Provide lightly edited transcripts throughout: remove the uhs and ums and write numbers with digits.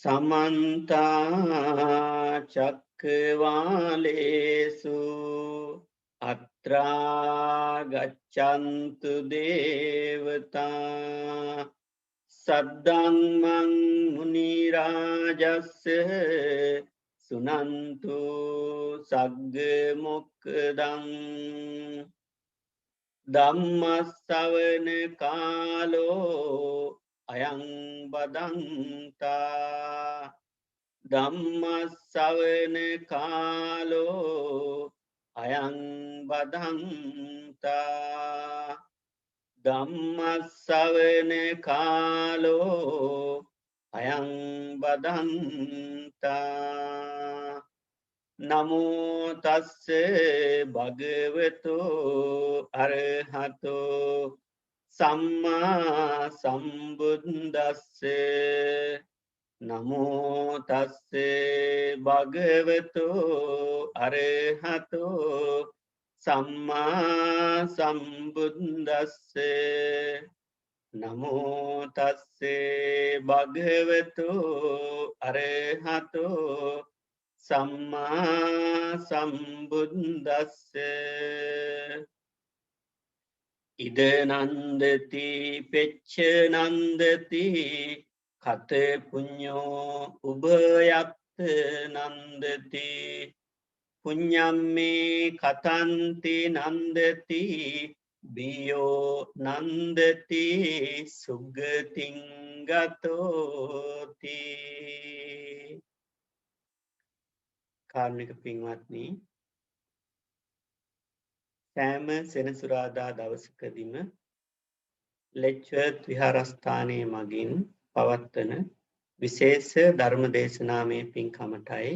समन्ता चक्रवालेषु अत्रा गच्छन्तु देवता सद्धम्मं मुनिराजस्य सुनन्तु सग्गमुक्तं ධම්මස්සවන කාලෝ අයං බදන්තා ධම්මස්සවන කාලෝ අයං බදන්තා ධම්මස්සවන කාලෝ අයං බදන්තා නමෝ තස්ස භගවතු අරහතෝ සම්මා සම්බුද්දස්ස නමෝ තස්ස භගවතු අරහතෝ සම්මා සම්බුද්දස්ස නමෝ තස්ස භගවතු අරහතෝ සම්මා සම්බුද්දස්ස ඉද නන්දති පෙච්ච නන්දති කත පුඤ්ඤෝ උභයත් නන්දති පුඤ්ඤම්මේ කතන්ති නන්දති බියෝ නන්දති සුගතින් ගතෝති කාරුණික පින්වත්නි සෑම සෙනසුරාදා දවසකදීම ලෙක්චර් විහාරස්ථානයේ මගින් පවත්වන විශේෂ ධර්ම දේශනාමය පින්කමටයි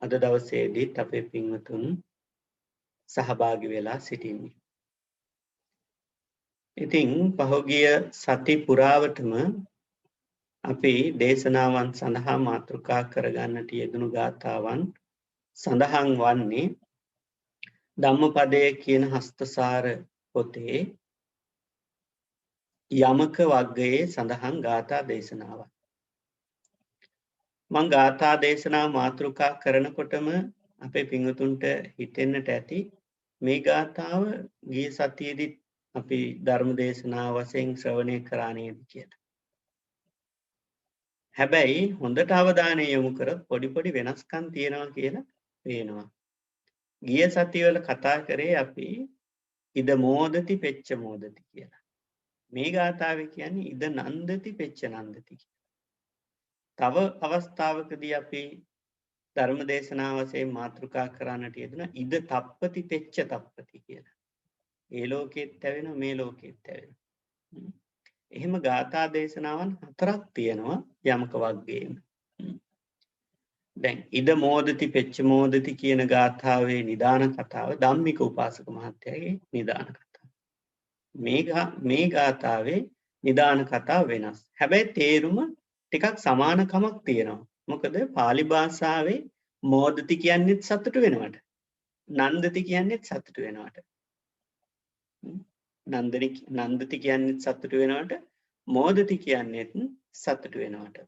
අද දවසේදීත් අපේ පින්වතුන් සහභාගී වෙලා සිටින්නේ. ඉතින් පහුගිය සති පුරාවටම අපි දේශනාවන් සඳහා මාතෘකා කරගන්නට යෙදුණු ගාථාවන් සඳහන් වන්නේ ධම්මපදය කියන හස්තසාර පොතේ යමක වග්ගයේ සඳහන් ගාථා දේශනාවක්. මම ගාථා දේශනාව මාතෘකා කරනකොටම අපේ පින්වතුන්ට හිතෙන්නට ඇති මේ ගාථාව ගිය සතියේදී අපි ධර්ම දේශනාව වශයෙන් ශ්‍රවණය කරා නේද කියලා. හැබැයි හොඳට අවධානය යොමු කරොත් පොඩි වෙනස්කම් තියෙනවා කියලා පේනවා. ගිය සතිවල කතා කරේ අපි ඉද මෝදති පෙච්ච මෝදති කියලා. මේ ගාථාවේ කියන්නේ ඉද නන්දති පෙච්ච නන්දති කියලා. තව අවස්ථාවකදී අපි ධර්ම දේශනාව වශයෙන් මාතෘකා කරන්නට යෙදුන ඉද තප්පති පෙච්ච තප්පති කියලා. ඒ ලෝකෙත් ඇවෙනවා මේ ලෝකෙත් ඇවෙනවා. එහෙම ගාථා දේශනාවන් 4ක් තියෙනවා යමක වග්ගයේම. දැන් ඉද මෝදති පෙච්ච මෝදති කියන ගාථාවේ නිදාන කතාව ධම්මික උපාසක මහත්තයාගේ නිදාන කතාව. මේ ගාථාවේ නිදාන කතාව වෙනස්. හැබැයි තේරුම ටිකක් සමානකමක් තියෙනවා. මොකද පාලි භාෂාවේ මෝදති කියන්නේත් සතුට වෙනවට. නන්දති කියන්නේත් සතුට වෙනවට. නන්දති කියන්නේත් සතුට වෙනවට මෝදති කියන්නේත් සතුට වෙනවට.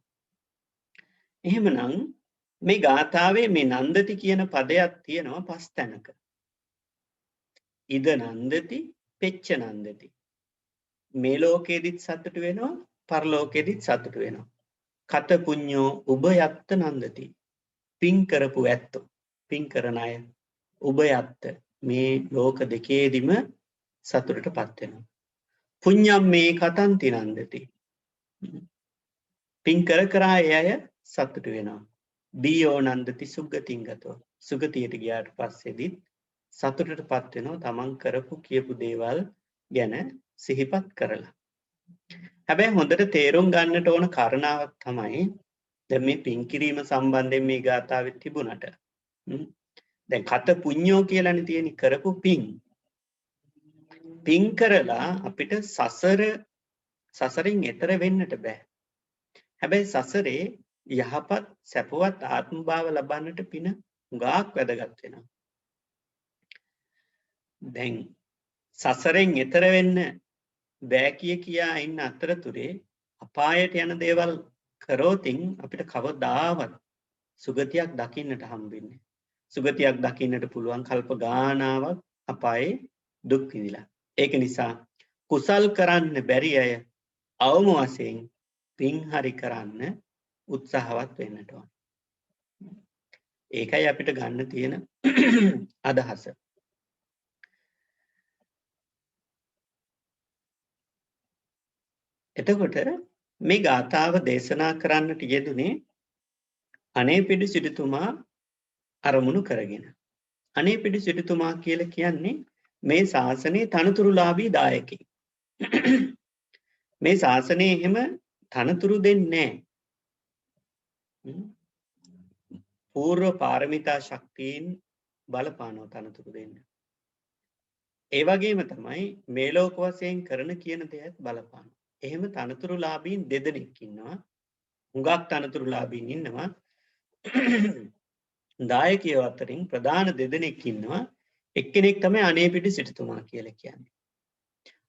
එහෙමනම් මේ ගාථාවේ මේ නන්දති කියන පදයක් තියෙනවා 5 තැනක. ඉද නන්දති පෙච්ච නන්දති. මේ ලෝකෙදිත් සතුට වෙනවා පරලෝකෙදිත් සතුට වෙනවා. කත පුඤ්ඤෝ උභයත්ත නන්දති. පින් කරපු ඇත්තෝ පින් කරන අය උභයත්ත මේ ලෝක දෙකේදිම සතුටටපත් වෙනවා. පුඤ්ඤම් මේ කතන්ති නන්දති. පින් කර අය සතුට වෙනවා. බියෝ නන්දති සුගතින් ගතෝ. සුගතියට ගියාට පස්සේදීත් සතුටටපත් වෙනවා තමන් කරපු කියපු දේවල් ගැන සිහිපත් කරලා. හැබැයි හොඳට තේරුම් ගන්නට ඕන කාරණාවක් තමයි දැන් මේ පින් කිරීම සම්බන්ධයෙන් මේ ගාථාවෙත් තිබුණට දැන් කත පුඤ්ඤෝ කියලානේ තියෙන්නේ කරපු පින්. පින් කරලා අපිට සසරින් එතර වෙන්නට බෑ. හැබැයි සසරේ යහපත් සැපවත් ආත්ම භාව ලබන්නට පින උගාක් වැදගත් වෙනවා. දැන් සසරෙන් එතර වෙන්න බෑ කියා ඉන්න අතරතුරේ අපායට යන දේවල් කරෝතින් අපිට කවදාවත් සුගතියක් දකින්නට හම්බෙන්නේ. සුගතියක් දකින්නට පුළුවන් කල්ප ගානාවක් අපායේ දුක් විඳිලා. ඒක නිසා කුසල් කරන්න බැරි අය අවම වශයෙන් පින් හරි කරන්න උත්සාහවත් වෙන්නට ඕන. ඒකයි අපිට ගන්න තියෙන අදහස. එතකොට මේ ගාථාව දේශනා කරන්නට යෙදුනේ අනේපිඩු සිටුතුමා අරමුණු කරගෙන. අනේපිඩු සිටුතුමා කියලා කියන්නේ මේ ශාසනයේ තනතුරුලාභී දායකයෙක්. මේ ශාසනයේ එහෙම තනතුරු දෙන්නේ නැහැ. పూర్ව පාරමිතා ශක්තියින් බලපානව තනතුරු දෙන්න. ඒ වගේම තමයි මේ ලෝක වශයෙන් කරන කියන දේත් බලපාන. එහෙම තනතුරුලාභීන් දෙදෙනෙක් ඉන්නවා. හුඟක් තනතුරුලාභීන් ඉන්නවා. දායකයෝ අතරින් ප්‍රධාන දෙදෙනෙක් ඉන්නවා. එක්කෙනෙක් තමයි අනේපිඩු සිටුතුමා කියලා කියන්නේ.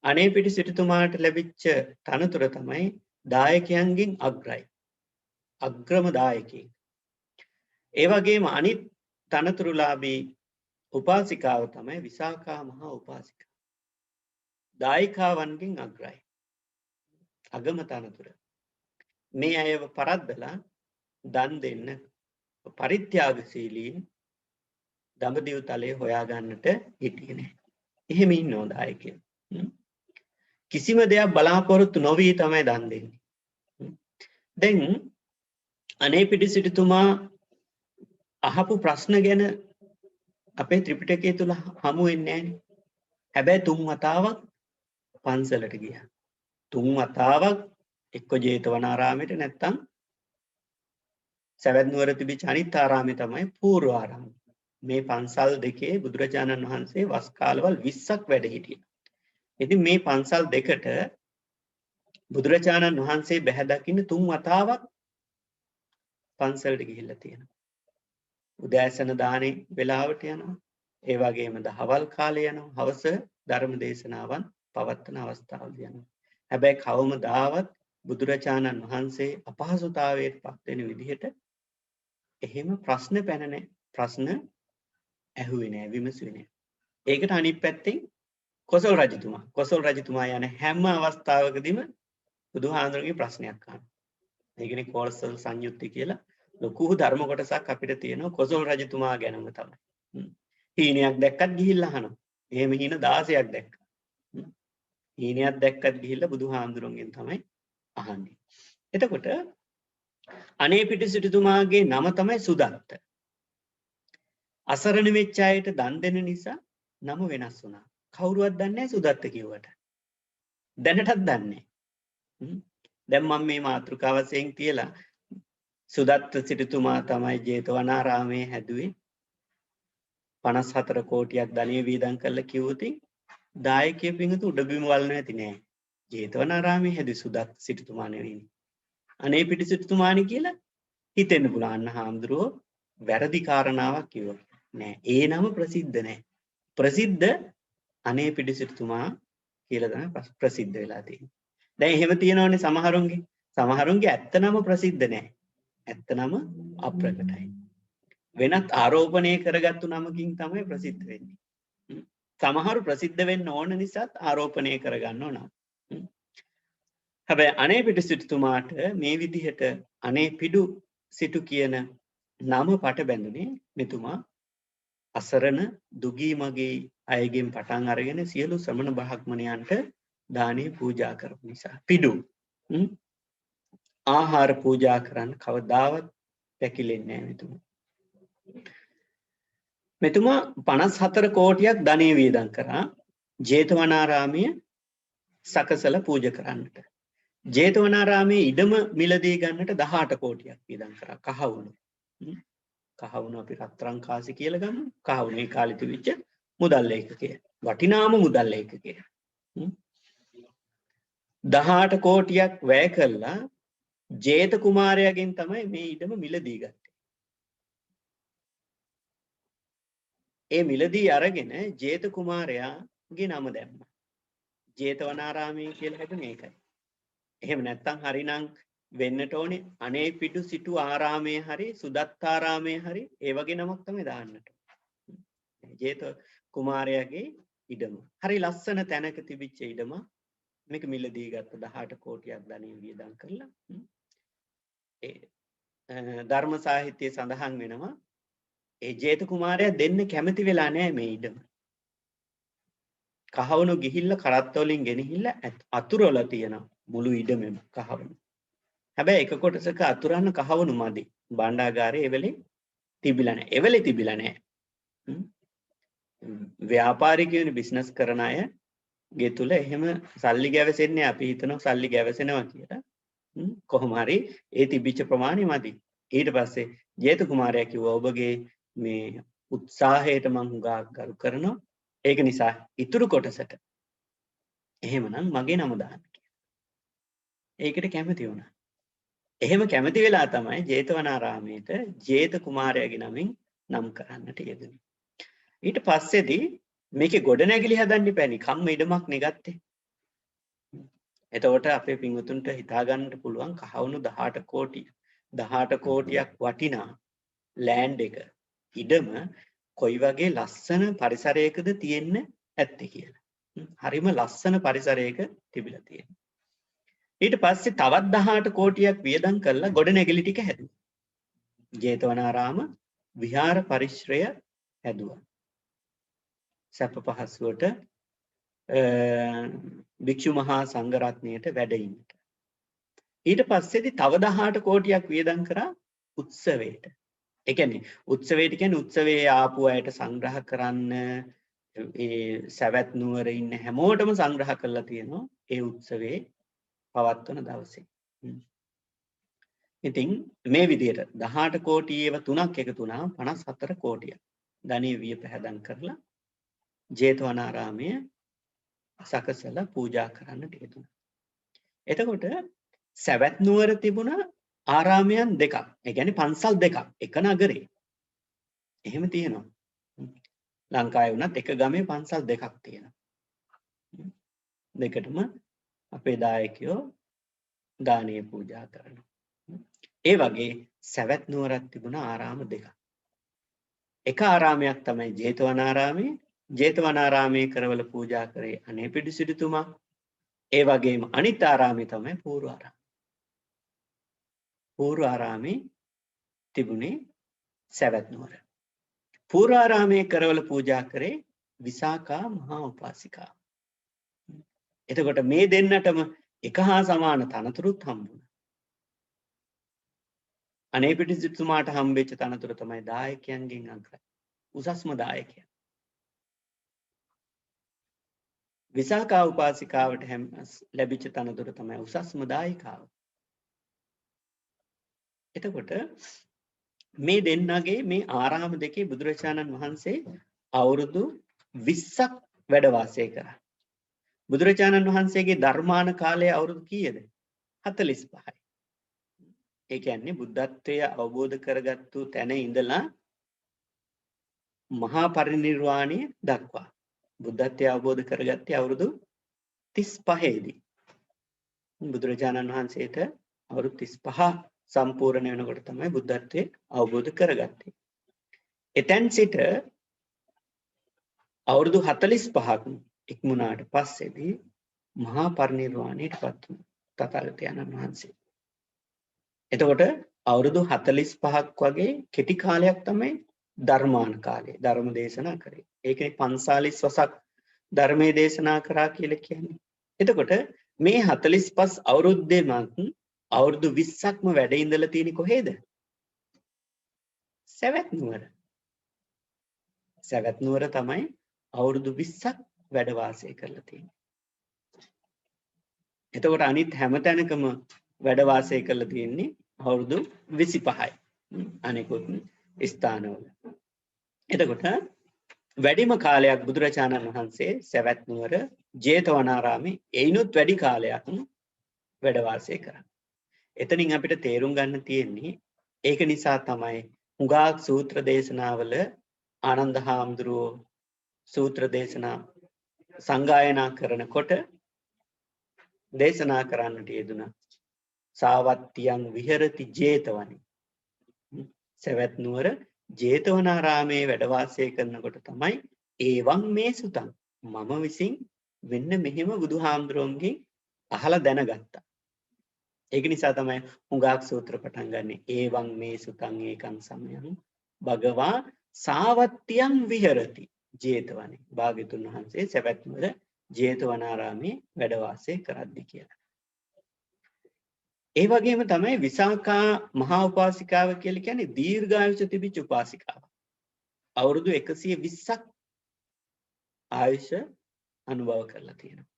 අනේපිඩු සිටුතුමාට ලැබිච්ච තනතුර තමයි දායකයන්ගෙන් අග්‍රයි. අග්‍රම දායකයෙක්. ඒ වගේම අනිත් තනතුරුලාභී උපාසිකාව තමයි විසාකා මහා උපාසිකා. දායිකාවන්ගෙන් අග්‍රයි. අගම තනතුර. මේ අයව පරද්දලා දන් දෙන්න පරිත්‍යාගශීලීන් දඹදිව තලයේ හොයාගන්නට හිටියේ නැහැ. එහෙම ඉන්නෝ දායකයෝ. කිසිම දෙයක් බලාපොරොත්තු නොවී තමයි දන් දෙන්නේ. දැන් අනේපිඩු සිටුතුමා අහපු ප්‍රශ්න ගැන අපේ ත්‍රිපිටකය තුල හමු වෙන්නේ නැහැ. හැබැයි 3 වතාවක් පන්සලට ගියා. 3 වතාවක් එක්ක ජේතවනාරාමයට නැත්තම් සවැත් නුවර තිබිච්ච අනිත් ආරාමේ තමයි පූර්වාරාම. මේ පන්සල් දෙකේ බුදුරජාණන් වහන්සේ වස් කාලවල 20ක් වැඩ හිටියා. ඉතින් මේ පන්සල් දෙකට බුදුරජාණන් වහන්සේ බැහැ දකින්න 3 වතාවක් පන්සලට ගිහිල්ලා තියෙනවා. උදෑසන දානේ වෙලාවට යනවා. ඒ වගේම දහවල් කාලේ යනවා. හවස ධර්ම දේශනාවන් පවත්වන අවස්ථාවලදී යනවා. හැබැයි කවමදාවත් බුදුරජාණන් වහන්සේ අපහසුතාවයට පත් වෙන විදිහට එහෙම ප්‍රශ්න ප්‍රශ්න ඇහුවේ නෑ, විමසුවේ නෑ. ඒකට අනිත් පැත්තෙන් කොසල් රජතුමා යන හැම අවස්ථාවකදීම බුදුහාඳුනගේ ප්‍රශ්නයක් අහනවා. ඒකනේ කොසල් සංයුත්තේ කියලා ලොකු ධර්ම කොටසක් අපිට තියෙනවා කොසල් රජතුමා ගැනම තමයි. හීනයක් දැක්කත් ගිහිල්ලා අහනවා. එහෙම හීන 16ක් දැක්කා. හීනයක් දැක්කත් ගිහිල්ලා බුදුහාඳුරන්ගෙන් තමයි අහන්නේ. එතකොට අනේපිඩු සිටුතුමාගේ නම තමයි සුදත්ත. අසරණ වෙච්ච අයට දන් දෙන නිසා නම වෙනස් වුණා. කවුරුවත් දන්නේ නැහැ සුදත්ත කිව්වට. දැනටත් දන්නේ නැහැ. දැන් මම මේ මාතෘකාව වශයෙන් තියලා සුදත්ත සිටුතුමා තමයි ජේතවනාරාමයේ හැදුවේ. 54 කෝටියක් ධනෙ වීදම් කරලා කිව්වොත් දායකයෙ පිඟුතු උඩබිම වල්න ඇති නෑ. ජේතවනාරාමයේ හැදි සුදත් සිටුතුමා නෙවෙයි. අනේපිඩු සිටුතුමානි කියලා හිතෙන්න පුළුවන්. හාමුදුරුවෝ වැරදි කාරණාවක් කිව්වා. නෑ. ඒ නම ප්‍රසිද්ධ නෑ. ප්‍රසිද්ධ අනේපිඩු සිටුතුමා කියලා තමයි ප්‍රසිද්ධ වෙලා තියෙන්නේ. දැන් එහෙම තියෙනවනේ සමහරුන්ගේ ඇත්ත නම ප්‍රසිද්ධ නෑ. ඇත්ත නම අප්‍රකටයි. වෙනත් ආරෝපණය කරගත්තු නමකින් තමයි ප්‍රසිද්ධ වෙන්නේ. සමහරු ප්‍රසිද්ධ වෙන්න ඕන නිසාත් ආරෝපණය කරගන්න ඕන. හැබැයි අනේපිඩු සිටුතුමාට මේ විදිහට අනේපිඩු සිටු කියන නම පට බැඳුනේ මෙතුමා අසරණ දුගී මගේ අයගෙන් පටන් අරගෙන සියලු ශ්‍රමණ බ්‍රාහ්මණයන්ට දානේ පූජා කරපු නිසා. පිඩු ආහාර පූජා කරන්න කවදාවත් පැකිලෙන්නේ නැහැ මෙතුමා. මෙතුමා 54 කෝටියක් ධනෙ වේදම් කරා ජේතවනාරාමයේ සකසලා පූජා කරන්නට. ජේතවනාරාමයේ ඉඩම මිලදී ගන්නට 18 කෝටියක් වේදම් කරා කහවණු. කහවණු අපි රත්තරන් කාසි කියලා ගමු. කහවණු ඒ කාලේ තිබිච්ච මුදල් ඒකකය. වටිනාම මුදල් ඒකකය. 18 කෝටියක් වැය කළා ජේත කුමාරයාගෙන් තමයි මේ ඉඩම මිලදී ගත්තේ. ඒ මිලදී අරගෙන ජේත කුමාරයාගේ නම දැම්මා. ජේතවනාරාමයේ කියලා හැදුනේ ඒකයි. එහෙම නැත්නම් හරිනම් වෙන්නට ඕනේ අනේ පිටු සිටු ආරාමයේ හරි සුදත්තාරාමයේ හරි ඒ වගේ නමක් තමයි දාන්නට. ජේත කුමාරයාගේ ඉඩම. හරි ලස්සන තැනක තිබිච්ච ඉඩම. මේක මිලදී ගත්ත 18 කෝටියක් ධනෙ වියදම් කරලා. ඒ ධර්ම සාහිත්‍යයේ සඳහන් වෙනවා ඒ ජේත කුමාරයා දෙන්න කැමති වෙලා නැහැ මේ ඉඩම. කහවණු ගිහිල්ලා කරත්ත වලින් ගෙනහිල්ලා අතුරවලා තියෙනවා මුළු ඉඩමෙම කහවණු. හැබැයි එක කොටසක අතුරන්න කහවණු මදි. භාණ්ඩාගාරයේ එවෙලේ තිබිලා නැහැ. එවෙලේ තිබිලා නැහැ. ව්‍යාපාරිකයන් බිස්නස් කරන අයගේ තුල එහෙම සල්ලි ගැවසෙන්නේ අපි හිතනවා සල්ලි ගැවසෙනවා කියලා. කොහොම හරි ඒ තිබිච්ච ප්‍රමාණය මදි. ඊට පස්සේ ජේත කුමාරයා කිව්වා ඔබගේ මේ උත්සාහයට මම හුඟා ගරු කරනවා. ඒක නිසා ඉතුරු කොටසට එහෙමනම් මගේ නම දාන්න කියලා. ඒකට කැමති වුණා. එහෙම කැමති වෙලා තමයි ජේතවනාරාමයට ජේත කුමාරයාගේ නමින් නම් කරන්නට යෙදුනේ. ඊට පස්සේදී මේකේ ගොඩනැගිලි හදන්න බෑනි කම්ම ඉඩමක් නෙගත්තේ. එතකොට අපේ පින්වතුන්ට හිතා ගන්නට පුළුවන් කහවණු 18 කෝටිය 18 කෝටියක් වටිනා ලෑන්ඩ් එක ඉඩම කොයි වගේ ලස්සන පරිසරයකද තියෙන්න ඇත්තේ කියලා. හරිම ලස්සන පරිසරයක තිබිලා තියෙනවා. ඊට පස්සේ තවත් 18 කෝටියක් වියදම් කරලා ගොඩනැගිලි ටික හැදුවා. ජේතවනාරාම විහාර පරිශ්‍රය හැදුවා. සැප පහසුවට භික්ෂු මහා සංඝරත්නයට වැඩ ඉන්නට. ඊට පස්සේදී තව 18 කෝටියක් වියදම් කරා උත්සවයට. ඒ කියන්නේ උත්සවයට කියන්නේ උත්සවයේ ආපු අයට සංග්‍රහ කරන්න ඒ සවැත් නුවර ඉන්න හැමෝටම සංග්‍රහ කරලා තියෙනවා ඒ උත්සවයේ පවත්වන දවසේ. ඉතින් මේ විදිහට 18 කෝටියේව තුනක් එකතු වුණා 54 කෝටියක්. ධනෙ වියපැහැදම් කරලා ජේතවනාරාමය සකසලා පූජා කරන්නට යෙදුණා. එතකොට සවැත් නුවර තිබුණ ආරාමයන් දෙකක්. ඒ කියන්නේ පන්සල් දෙකක් එක නගරේ. එහෙම තියෙනවා. ලංකාවේ වුණත් එක ගමේ පන්සල් දෙකක් තියෙනවා. දෙකටම අපේ දායකයෝ දානීය පූජා කරනවා. ඒ වගේ සවැත් නුවරක් තිබුණ ආරාම දෙකක්. එක ආරාමයක් තමයි ජේතවනාරාමයේ. ජේතවනාරාමයේ කරවල පූජා කරේ අනේපිඩු සිටුතුමා. ඒ වගේම අනිත් ආරාමයේ තමයි පූර්වාරාම. පූර්වාරාමේ තිබුණේ සවැත් නුවර. පූර්වාරාමයේ කරවල පූජා කරේ විසාකා මහා උපාසිකා. එතකොට මේ දෙන්නටම එක හා සමාන තනතුරුත් හම්බුණා. අනේපිඩු සිටුතුමාට හම්බෙච්ච තනතුර තමයි දායකයන්ගෙන් අග්‍රයි. උසස්ම දායකයා. විසාකා උපාසිකාවට ලැබිච්ච තනතුර තමයි උසස්ම දායිකාව. එතකොට මේ දෙන්නගේ මේ ආරාම දෙකේ බුදුරජාණන් වහන්සේ අවුරුදු 20ක් වැඩ වාසය කරා. බුදුරජාණන් වහන්සේගේ ධර්මාන කාලය අවුරුදු කීයද? 45යි. ඒ කියන්නේ බුද්ධත්වය අවබෝධ කරගත්තු තැන ඉඳලා මහා පරිනිර්වාණය දක්වා බුද්ධත්වය අවබෝධ කරගත්තේ අවුරුදු 35 දී. බුදුරජාණන් වහන්සේට අවුරුදු 35 සම්පූර්ණ වෙනකොට තමයි බුද්ධත්වයේ අවබෝධ කරගත්තේ. එතෙන් සිට අවුරුදු 45ක් ඉක්මුණාට පස්සේදී මහා පරිනිර්වාණයටපත් වුණා තථාගතයන්න් වහන්සේ. එතකොට අවුරුදු 45ක් වගේ කෙටි කාලයක් තමයි ධර්මාන කාලය ධර්ම දේශනා කරේ. ඒකනේ 45 වසක් ධර්මයේ දේශනා කරා කියලා කියන්නේ. එතකොට මේ 45 අවුරුද්දේමත් අවුරුදු 20ක්ම වැඩ ඉඳලා තියෙන්නේ කොහෙද? සවැත් නුවර. සවැත් නුවර තමයි අවුරුදු 20ක් වැඩ වාසය කරලා තියෙන්නේ. එතකොට අනිත් හැම තැනකම වැඩ වාසය කරලා තියෙන්නේ අවුරුදු 25යි. අනිකුත් ස්ථානවල. එතකොට වැඩිම කාලයක් බුදුරජාණන් වහන්සේ සවැත් නුවර ජේතවනාරාමේ එයිනුත් වැඩි කාලයක් වැඩ වාසය කරා. එතනින් අපිට තේරුම් ගන්න තියෙන්නේ ඒක නිසා තමයි හුඟක් සූත්‍ර දේශනාවල ආනන්ද හාමුදුරුවෝ සූත්‍ර දේශනා සංගායනා කරනකොට දේශනා කරන්නට යෙදුණා. සාවත්තියං විහෙරති 제තවනි. සවැත් නුවර 제තවනාරාමේ වැඩ වාසය කරනකොට තමයි ඒවං මේ සුතං මම විසින් මෙන්න මෙහෙම බුදුහාමුදුරුවන්ගෙන් අහලා දැනගත්තා. ඒක නිසා තමයි හුඟක් සූත්‍ර පටන් ගන්නෙ ඒවං මේ සුතං ඒකං සමයං භගවා සාවත්තියං විහෙරති 제තවනේ. භාග්‍යතුන් වහන්සේ සවැත් නුවර 제තවනාරාමේ වැඩ වාසය කරද්දී කියලා. ඒ වගේම තමයි විසාකා මහා උපාසිකාව කියලා කියන්නේ දීර්ඝායුෂ තිබිච්ච උපාසිකාව. අවුරුදු 120ක් ආයුෂ අනුභව කරලා තියෙනවා.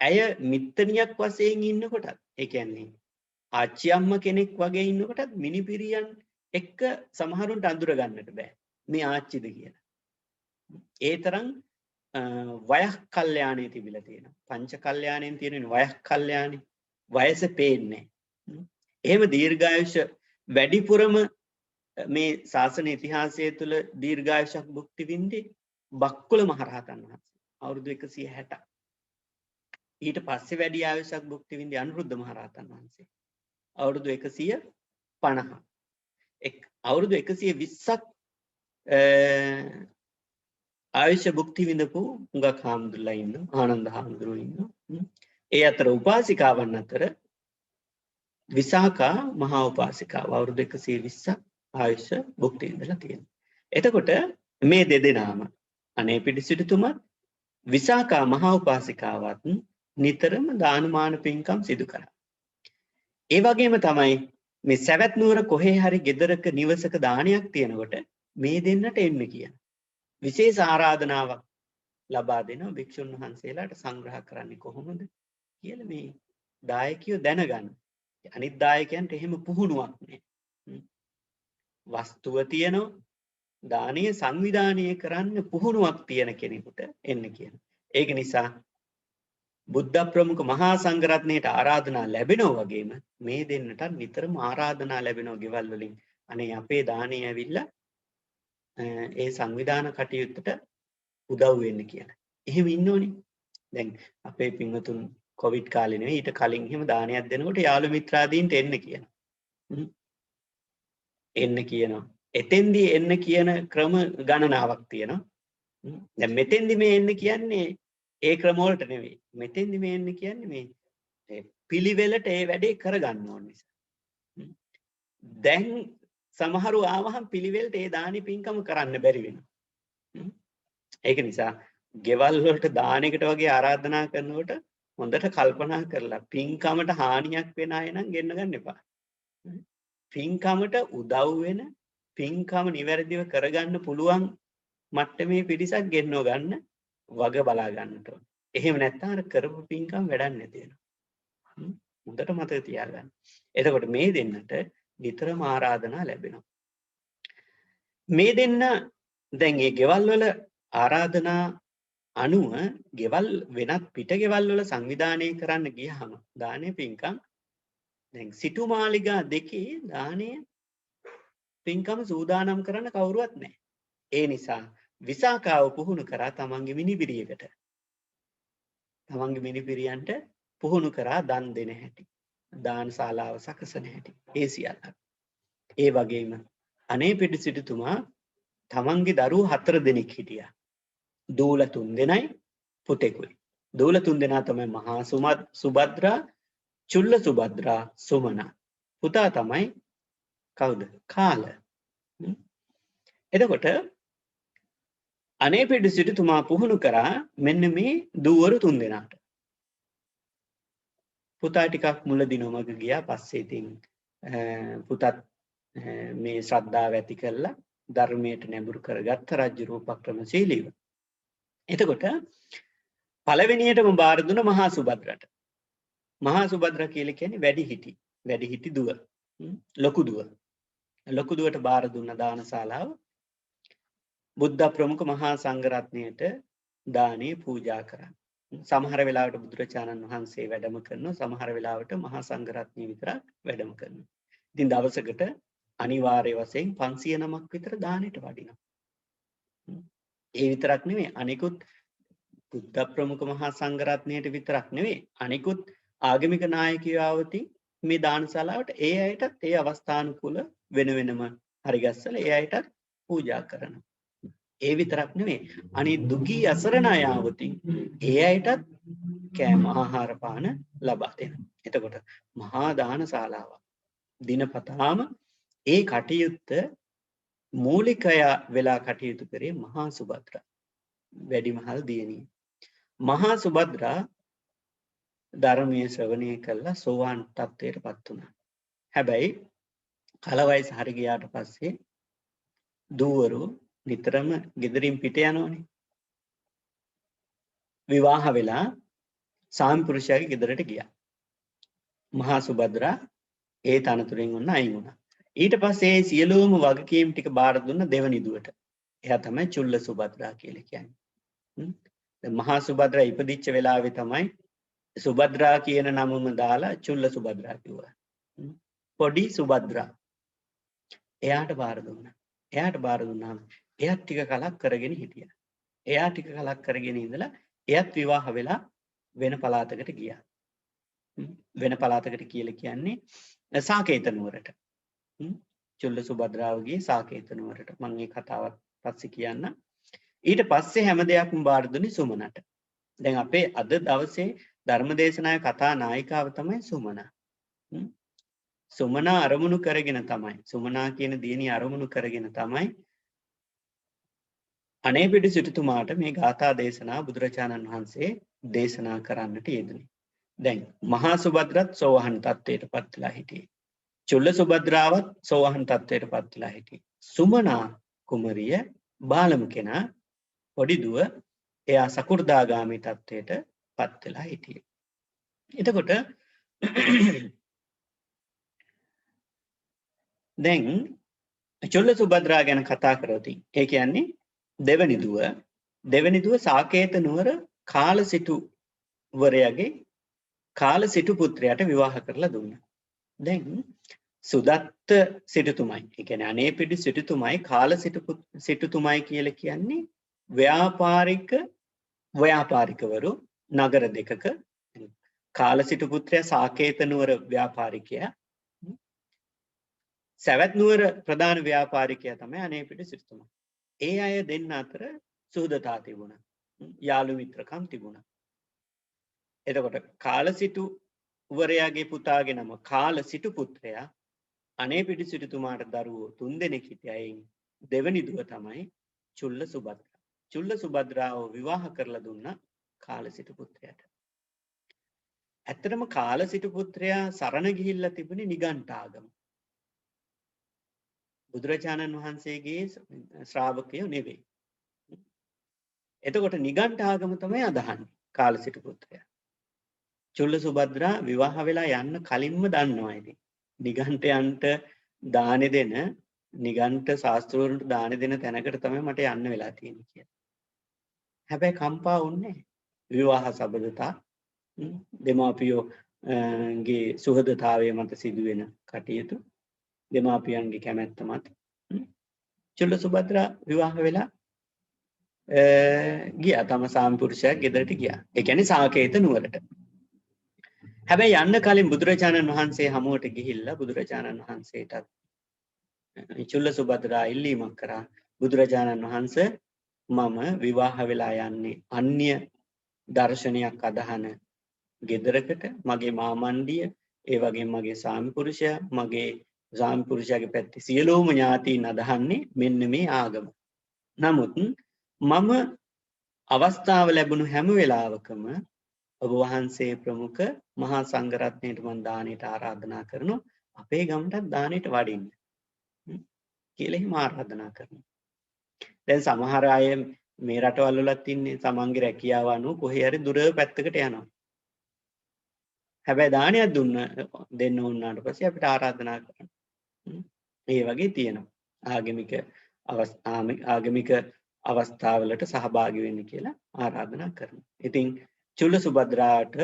ඇය මිත්තණියක් වශයෙන් ඉන්නකොටත් ඒ කියන්නේ ආච්චි අම්ම කෙනෙක් වගේ ඉන්නකොටත් මිනිපිරියන් එක්ක සමහරුන්ට අඳුර ගන්නට බෑ. මේ ආච්චිද කියලා. ඒ තරම් වයස් කල්යාණේ තිබිලා තියෙනවා. පංච කල්යාණෙන් තියෙන වයස් කල්යාණේ වයස පේන්නේ. එහෙම දීර්ඝායුෂ වැඩිපුරම මේ ශාසන ඉතිහාසය තුළ දීර්ඝායුෂක් භුක්ති විඳි බක්කුල මහරහතන් වහන්සේ අවුරුදු 160ක්. ඊට පස්සේ වැඩි ආයුෂක් භුක්ති විඳි අනුරුද්ධ මහරහතන් වහන්සේ අවුරුදු 150. අවුරුදු 120ක් ආයුෂ භුක්ති විඳපු හුඟක් හාමුදුරුවෝ ඉන්නවා. ආනන්ද හාමුදුරුවෝ ඉන්නවා. ඒ අතර උපාසිකාවන් අතර විසාකා මහා උපාසිකාව අවුරුදු 120ක් ආයුෂ භුක්ති විඳලා තියෙනවා. එතකොට මේ දෙදෙනාම අනේපිඩි සිටුතුමත් විසාකා මහා උපාසිකාවත් නිතරම දානමාන පින්කම් සිදු කරා. ඒ වගේම තමයි මේ සවැත් නුවර කොහේ හරි ගෙදරක නිවසක දානයක් තියෙනකොට මේ දෙන්නට එන්න කියන විශේෂ ආරාධනාවක් ලබා දෙනවා භික්ෂුන් වහන්සේලාට සංග්‍රහ කරන්නේ කොහොමද කියලා මේ දායකයෝ දැනගන්න. අනිත් දායකයන්ට එහෙම පුහුණුවක් නෑ. වස්තුව තියෙනවා දානීය සංවිධානය කරන්න පුහුණුවක් තියෙන කෙනෙකුට එන්න කියන. ඒක නිසා බුද්ධ ප්‍රමුඛ මහා සංඝරත්නයට ආරාධනා ලැබෙනවා වගේම මේ දෙන්නට නිතරම ආරාධනා ලැබෙනවා ගෙවල් වලින්. අනේ අපේ දානේ ඇවිල්ලා ඒ සංවිධාන කටයුත්තට උදව් වෙන්න කියලා. එහෙම ඉන්නෝනේ. දැන් අපේ පින්වතුන් කොවිඩ් කාලේ නෙවෙයි ඊට කලින් එහෙම දානයක් දෙනකොට යාළු මිත්‍රාදීන්ට එන්න කියනවා. එන්න කියනවා. එතෙන්දී එන්න කියන ක්‍රම ගණනාවක් තියෙනවා. දැන් මෙතෙන්දී මේ එන්න කියන්නේ ඒ ක්‍රම වලට නෙවෙයි. මෙතෙන්දී මේ එන්න කියන්නේ මේ පිළිවෙලට ඒ වැඩේ කරගන්න ඕන නිසා. දැන් සමහරව ආවහම පිළිවෙලට ඒ දානි පින්කම කරන්න බැරි වෙනවා. ඒක නිසා ගෙවල් වලට දානෙකට වගේ ආරාධනා කරනකොට හොඳට කල්පනා කරලා පින්කමට හානියක් වෙන අය නම් ගෙන්න ගන්න එපා. පින්කමට උදව් වෙන පින්කම නිවැරදිව කරගන්න පුළුවන් මට්ටමේ පිරිසක් ගෙන්නව ගන්න වග බලා ගන්නට ඕන. එහෙම නැත්නම් අර කරපු පින්කම් වැඩක් නැති වෙනවා. හොඳට මතක තියාගන්න. එතකොට මේ දෙන්නට නිතරම ආරාධනා ලැබෙනවා. මේ දෙන්න දැන් මේ ගෙවල් වල ආරාධනා අනුව ගෙවල් වෙනත් පිට ගෙවල් වල සංවිධානය කරන්න ගියහම දානේ පින්කම් දැන් සිටු මාලිගා දෙකේ දානේ පින්කම සූදානම් කරන්න කවුරුවත් නැහැ. ඒ නිසා විසාකාව පුහුණු කරා තමන්ගේ මිනිබිරියකට. තමන්ගේ මිනිබිරියන්ට පුහුණු කරා දන් දෙන හැටි. දාන ශාලාව සකසන හැටි. ඒ සියල්ල. ඒ වගේම අනේ පිටු සිටුතුමා තමන්ගේ දරුවෝ 4 දෙනෙක් හිටියා. දූල 3 දෙනයි පුතෙකුයි. දූල 3 දෙනා තමයි මහා සුභද්‍රා, චුල්ල සුභද්‍රා, සුමනා. පුතා තමයි කවුද? කාල. එතකොට අනේ පිටු සිටුතුමා පුහුණු කරා මෙන්න මේ දූවරු 3 දෙනාට. පුතා ටිකක් මුලදී නොමග ගියා. පස්සේ ඉතින් පුතත් මේ ශ්‍රද්ධාව ඇති කරලා ධර්මයට නැඹුරු කරගත්ත රජු රූපක්‍රමශීලීව. එතකොට පළවෙනියටම බාර දුන මහා සුභද්‍රට. මහා සුභද්‍ර කියලා කියන්නේ වැඩිහිටි දුව. ලොකු දුව. ලොකු දුවට බාර දුන්න දානශාලාව බුද්ධ ප්‍රමුඛ මහා සංඝරත්නයට දානේ පූජා කරා. සමහර වෙලාවට බුදුරජාණන් වහන්සේ වැඩම කරනවා. සමහර වෙලාවට මහා සංඝරත්නය විතරක් වැඩම කරනවා. ඉතින් දවසකට අනිවාර්ය වශයෙන් 500 නමක් විතර දානෙට වඩිනවා. ඒ විතරක් නෙවෙයි අනිකුත් බුද්ධ ප්‍රමුඛ මහා සංඝරත්නයට විතරක් නෙවෙයි අනිකුත් ආගමික නායකයෝ ආවති මේ දානශාලාවට ඒ අයටත් ඒ අවස්ථානුකූල වෙන වෙනම හරි ගස්සලා ඒ අයටත් පූජා කරනවා. ඒ විතරක් නෙමෙයි අනිත් දුගී අසරණ අය ආවොතින් ඒ අයටත් කෑම ආහාර පාන ලබා දෙනවා. එතකොට මහා දානශාලාවක් දිනපතාම ඒ කටයුත්ත මූලිකය වෙලා කටයුතු කරේ මහා සුභද්‍රා වැඩිමහල් දියණිය. මහා සුභද්‍රා ධර්මයේ ශ්‍රවණය කළා සෝවාන් තත්ත්වයටපත් වුණා. හැබැයි කලවයස හරි ගියාට පස්සේ දූවරු නිතරම ගෙදරින් පිට යනවනේ. විවාහ වෙලා සාම්පුරුෂයාගේ ගෙදරට ගියා. මහා සුභද්‍රා ඒ තනතුරෙන් ඔන්න අයින් වුණා. ඊට පස්සේ සියලුම වගකීම් ටික බාර දුන්න දෙවනි දුවට. එයා තමයි චුල්ල සුභද්‍රා කියලා කියන්නේ. දැන් මහා සුභද්‍රා ඉපදිච්ච වෙලාවේ තමයි සුභද්‍රා කියන නමම දාලා චුල්ල සුභද්‍රා කිව්වා. පොඩි සුභද්‍රා. එයාට බාර දුන්නා. එයාට බාර දුන්නාම එයාත් ටික කලක් කරගෙන හිටියා. එයා ටික කලක් කරගෙන ඉඳලා එයාත් විවාහ වෙලා වෙන පළාතකට ගියා. වෙන පළාතකට කියලා කියන්නේ සාකේත නුවරට. චුල්ල සුභද්‍රාවගේ සාකේත නුවරට. මම මේ කතාවත් පස්සේ කියන්න. ඊට පස්සේ හැම දෙයක්ම බාර දුන්නේ සුමනට. දැන් අපේ අද දවසේ ධර්මදේශනාවේ කතා නායිකාව තමයි සුමනා. සුමනා අරමුණු කරගෙන තමයි සුමනා කියන දියණිය අරමුණු කරගෙන තමයි අනේපිඩු සිටුතුමාට මේ ගාථා දේශනා බුදුරජාණන් වහන්සේ දේශනා කරන්නට යෙදුනේ. දැන් මහා සුභද්‍රත් සෝවහන් තත්ත්වයට පත් වෙලා හිටියේ. චුල්ල සුභද්‍රාවත් සෝවහන් තත්ත්වයට පත් වෙලා හිටියේ. සුමනා කුමරිය බාලම කෙනා පොඩි දුව එයා සකු르දාගාමී තත්ත්වයට පත් වෙලා හිටියේ. එතකොට දැන් චුල්ල සුභද්‍රා ගැන කතා කරොතින් ඒ කියන්නේ දෙවනි දුව සාකේත නුවර කාලසිටුවරයාගේ කාලසිටු පුත්‍රයාට විවාහ කරලා දුන්නා. දැන් සුදත්ත සිටුතුමයි ඒ කියන්නේ අනේපිඩු සිටුතුමයි සිටුතුමයි කියලා කියන්නේ ව්‍යාපාරිකවරු නගර දෙකක කාලසිටු පුත්‍රයා සාකේත නුවර ව්‍යාපාරිකයා සවැත් නුවර ප්‍රධාන ව්‍යාපාරිකයා තමයි අනේපිඩු සිටුතුමා. ඒ අය දෙන්න අතර සුහදතා තිබුණා. යාළු මිත්‍රකම් තිබුණා. එතකොට කාලසිටු වරයාගේ පුතාගේ නම කාලසිටු පුත්‍රයා අනේපිඩු සිටුතුමාට දරුවෝ 3 දෙනෙක් හිටියයින් දෙවනි දුව තමයි චුල්ල සුභද්‍රා. චුල්ල සුභද්‍රාව විවාහ කරලා දුන්නා කාලසිටු පුත්‍රයාට. ඇත්තටම කාලසිටු පුත්‍රයා සරණ ගිහිල්ලා තිබුණේ නිගණ්ඨාගම. බුදුරජාණන් වහන්සේගේ ශ්‍රාවකයෝ නෙවෙයි. එතකොට නිගණ්ඨාගම තමයි අදහන්නේ කාලසිටු පුත්‍රයා. චුල්ල සුභද්‍රා විවාහ වෙලා යන්න කලින්ම දන්නවා ඉතින්. නිගණ්ඨයන්ට දානෙ දෙන නිගණ්ඨ ශාස්ත්‍රවලට දානෙ දෙන තැනකට තමයි මට යන්න වෙලා තියෙන්නේ කියලා. හැබැයි කම්පා වුණේ විවාහ සබඳතා දෙමාපියෝ ගේ සුහදතාවය මත සිදුවෙන කටයුතු දෙමාපියන්ගේ කැමැත්ත මත චුල්ල සුභද්‍රා විවාහ වෙලා ගියා තම සාම්පුරුෂයා ගෙදරට ගියා. ඒ කියන්නේ සාකේත නුවරට. හැබැයි යන්න කලින් බුදුරජාණන් වහන්සේ හමුවට ගිහිල්ලා බුදුරජාණන් වහන්සේටත් චුල්ල සුභද්‍රා ඉල්ලීමක් කරා. බුදුරජාණන් වහන්සේ මම විවාහ වෙලා යන්නේ අන්‍ය දර්ශනයක් අදහන ගෙදරකට මගේ මාමණ්ඩිය ඒ වගේම මගේ සාම්පුරුෂයා මගේ සාම්පුරුෂයාගේ පැත්තේ සියලුම ඥාතීන් අදහන්නේ මෙන්න මේ ආගම. නමුත් මම අවස්ථාව ලැබුණු හැම වෙලාවකම ඔබ වහන්සේ ප්‍රමුඛ මහා සංඝරත්නයට මම දානෙට ආරාධනා කරනවා අපේ ගමටත් දානෙට වඩින්න කියලා එහෙම ආරාධනා කරනවා. දැන් සමහර අය මේ රටවල් වලත් ඉන්නේ තමන්ගේ රැකියාව අනුව කොහේ හරි දුර පැත්තකට යනවා. හැබැයි දානයක් දෙන්න ඕනාට පස්සේ අපිට ආරාධනා කරනවා. ඒ වගේ තියෙනවා. ආගමික අවස්ථාවලට සහභාගී වෙන්න කියලා ආරාධනා කරනවා. ඉතින් චුල්ල සුභද්‍රාට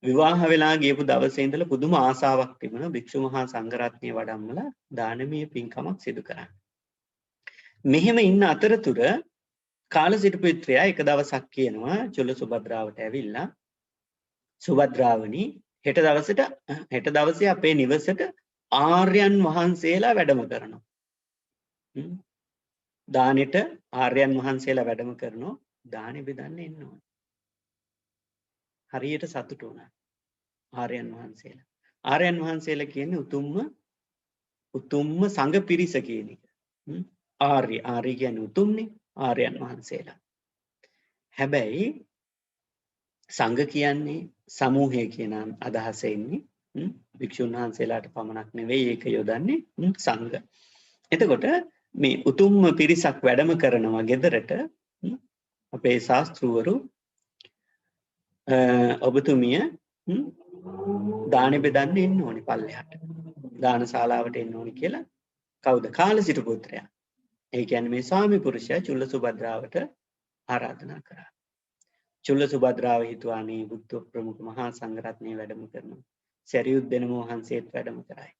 විවාහ වෙලා ගියපු දවසේ ඉඳලා පුදුම ආසාවක් තිබුණා භික්ෂු මහා සංඝරත්නය වඩම්මලා දානමය පින්කමක් සිදු කරන්න. මෙහෙම ඉන්න අතරතුර කාලසිටු පුත්‍රයා එක දවසක් කියනවා චුල්ල සුභද්‍රාවට ඇවිල්ලා සුභද්‍රාවනි හෙට දවසේ අපේ නිවසට ආර්යයන් වහන්සේලා වැඩම කරනවා. දානෙට ආර්යයන් වහන්සේලා වැඩම කරනවා. දානෙ බෙදන්න එන්න ඕන. හරියට සතුටු වුණා. ආර්යයන් වහන්සේලා. ආර්යයන් වහන්සේලා කියන්නේ උතුම්ම සංඝ පිරිස කියන එක. ආර්ය කියන්නේ උතුම්නේ ආර්යයන් වහන්සේලා. හැබැයි සංඝ කියන්නේ සමූහය කියන අදහස එන්නේ භික්ෂුන් වහන්සේලාට පමණක් නෙවෙයි ඒක යොදන්නේ සංඝ. එතකොට මේ උතුම්ම පිරිසක් වැඩම කරනවා ගෙදරට අපේ ශාස්ත්‍රවරු ඔබතුමිය දානෙ බෙදන්න එන්න ඕනි පල්ලෙහාට. දාන ශාලාවට එන්න ඕනි කියලා කවුද? කාලසිටු පුත්‍රයා. ඒ කියන්නේ මේ ස්වාමි පුරුෂයා චුල්ල සුභද්‍රාවට ආරාධනා කරා. චුල්ල සුභද්‍රාව හිතුවානේ බුද්ධ ප්‍රමුඛ මහා සංඝරත්නය වැඩම කරනවා. සරියුත් දෙනම වහන්සේත් වැඩම කරයි.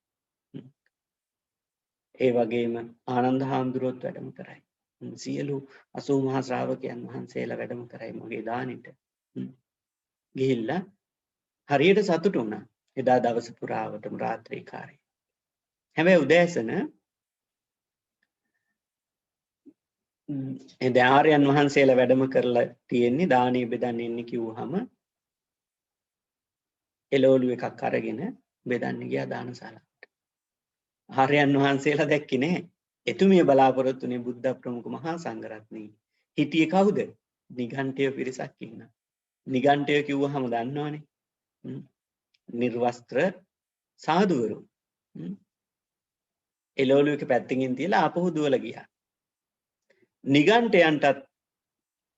ඒ වගේම ආනන්ද හාමුදුරුවෝත් වැඩම කරයි. සියලු 80 මහා ශ්‍රාවකයන් වහන්සේලා වැඩම කරයි මගේ දානෙට. ගිහිල්ලා හරියට සතුටු වුණා. එදා දවස පුරාවටම රාත්‍රී කාලේ. හැබැයි උදෑසන ආර්යයන් වහන්සේලා වැඩම කරලා තියෙන්නේ දානෙ බෙදන්න ඉන්නේ කිව්වහම එළවලු එකක් අරගෙන බෙදන්න ගියා දානශාලාවට. ආර්යයන් වහන්සේලා දැක්කේ නැහැ. එතුමිය බලාපොරොත්තුනේ බුද්ධ ප්‍රමුඛ මහා සංඝරත්නය. හිටියේ කවුද? නිගණ්ඨය පිරිසක් ඉන්නා. නිගණ්ඨය කිව්වහම දන්නවනේ. නිර්වස්ත්‍ර සාදුවරු. එළවලු එක පැත්තකින් තියලා ආපහු දුවලා ගියා. නිගණ්ඨයන්ටත්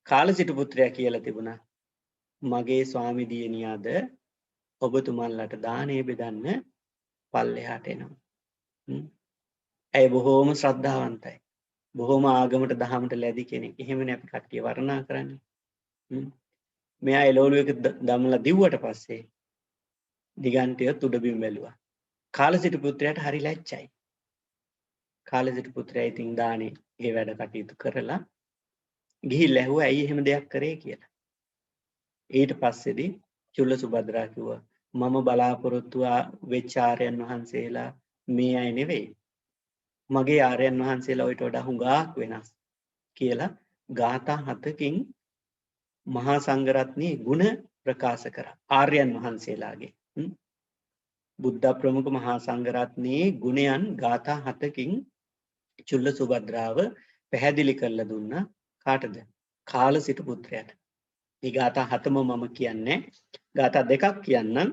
කාලසිටු පුත්‍රයා කියලා තිබුණා මගේ ස්වාමි දියණියාද ඔබතුමන්ලට දානෙ බෙදන්න පල්ලෙහාට එනවා. ඇය බොහෝම ශ්‍රද්ධාවන්තයි. බොහෝම ආගමට දහමට ලැබි කෙනෙක්. එහෙමනේ අපි කට්ටිය වර්ණනා කරන්නේ. මෙයා එළවලු එක දමලා දිව්වට පස්සේ නිගණ්ඨය තුඩබිම් බැලුවා. කාලසිටු පුත්‍රයාට හරි ලැජ්ජයි. කාලසිටු පුත්‍රයා ඉතින් දානේ ඒ වැඩ කටයුතු කරලා ගිහිල්ලා ඇහුවා ඇයි එහෙම දෙයක් කරේ කියලා. ඊට පස්සේදී චුල්ල සුභද්‍රා කිව්වා මම බලාපොරොත්තු වෙච්ච ආර්යයන් වහන්සේලා මේ අය නෙවෙයි. මගේ ආර්යයන් වහන්සේලා ඊට වඩා හුඟක් වෙනස් කියලා ගාථා 7කින් මහා සංඝරත්නයේ ගුණ ප්‍රකාශ කරා. ආර්යයන් වහන්සේලාගේ බුද්ධ ප්‍රමුඛ මහා සංඝරත්නයේ ගුණයන් ගාථා 7කින් චුල්ල සුභද්‍රාව පැහැදිලි කරලා දුන්නා. කාටද? කාලසිටු පුත්‍රයාට. මේ ගාථා 7ම මම කියන්නේ. ගාථා දෙකක් කියන්නම්.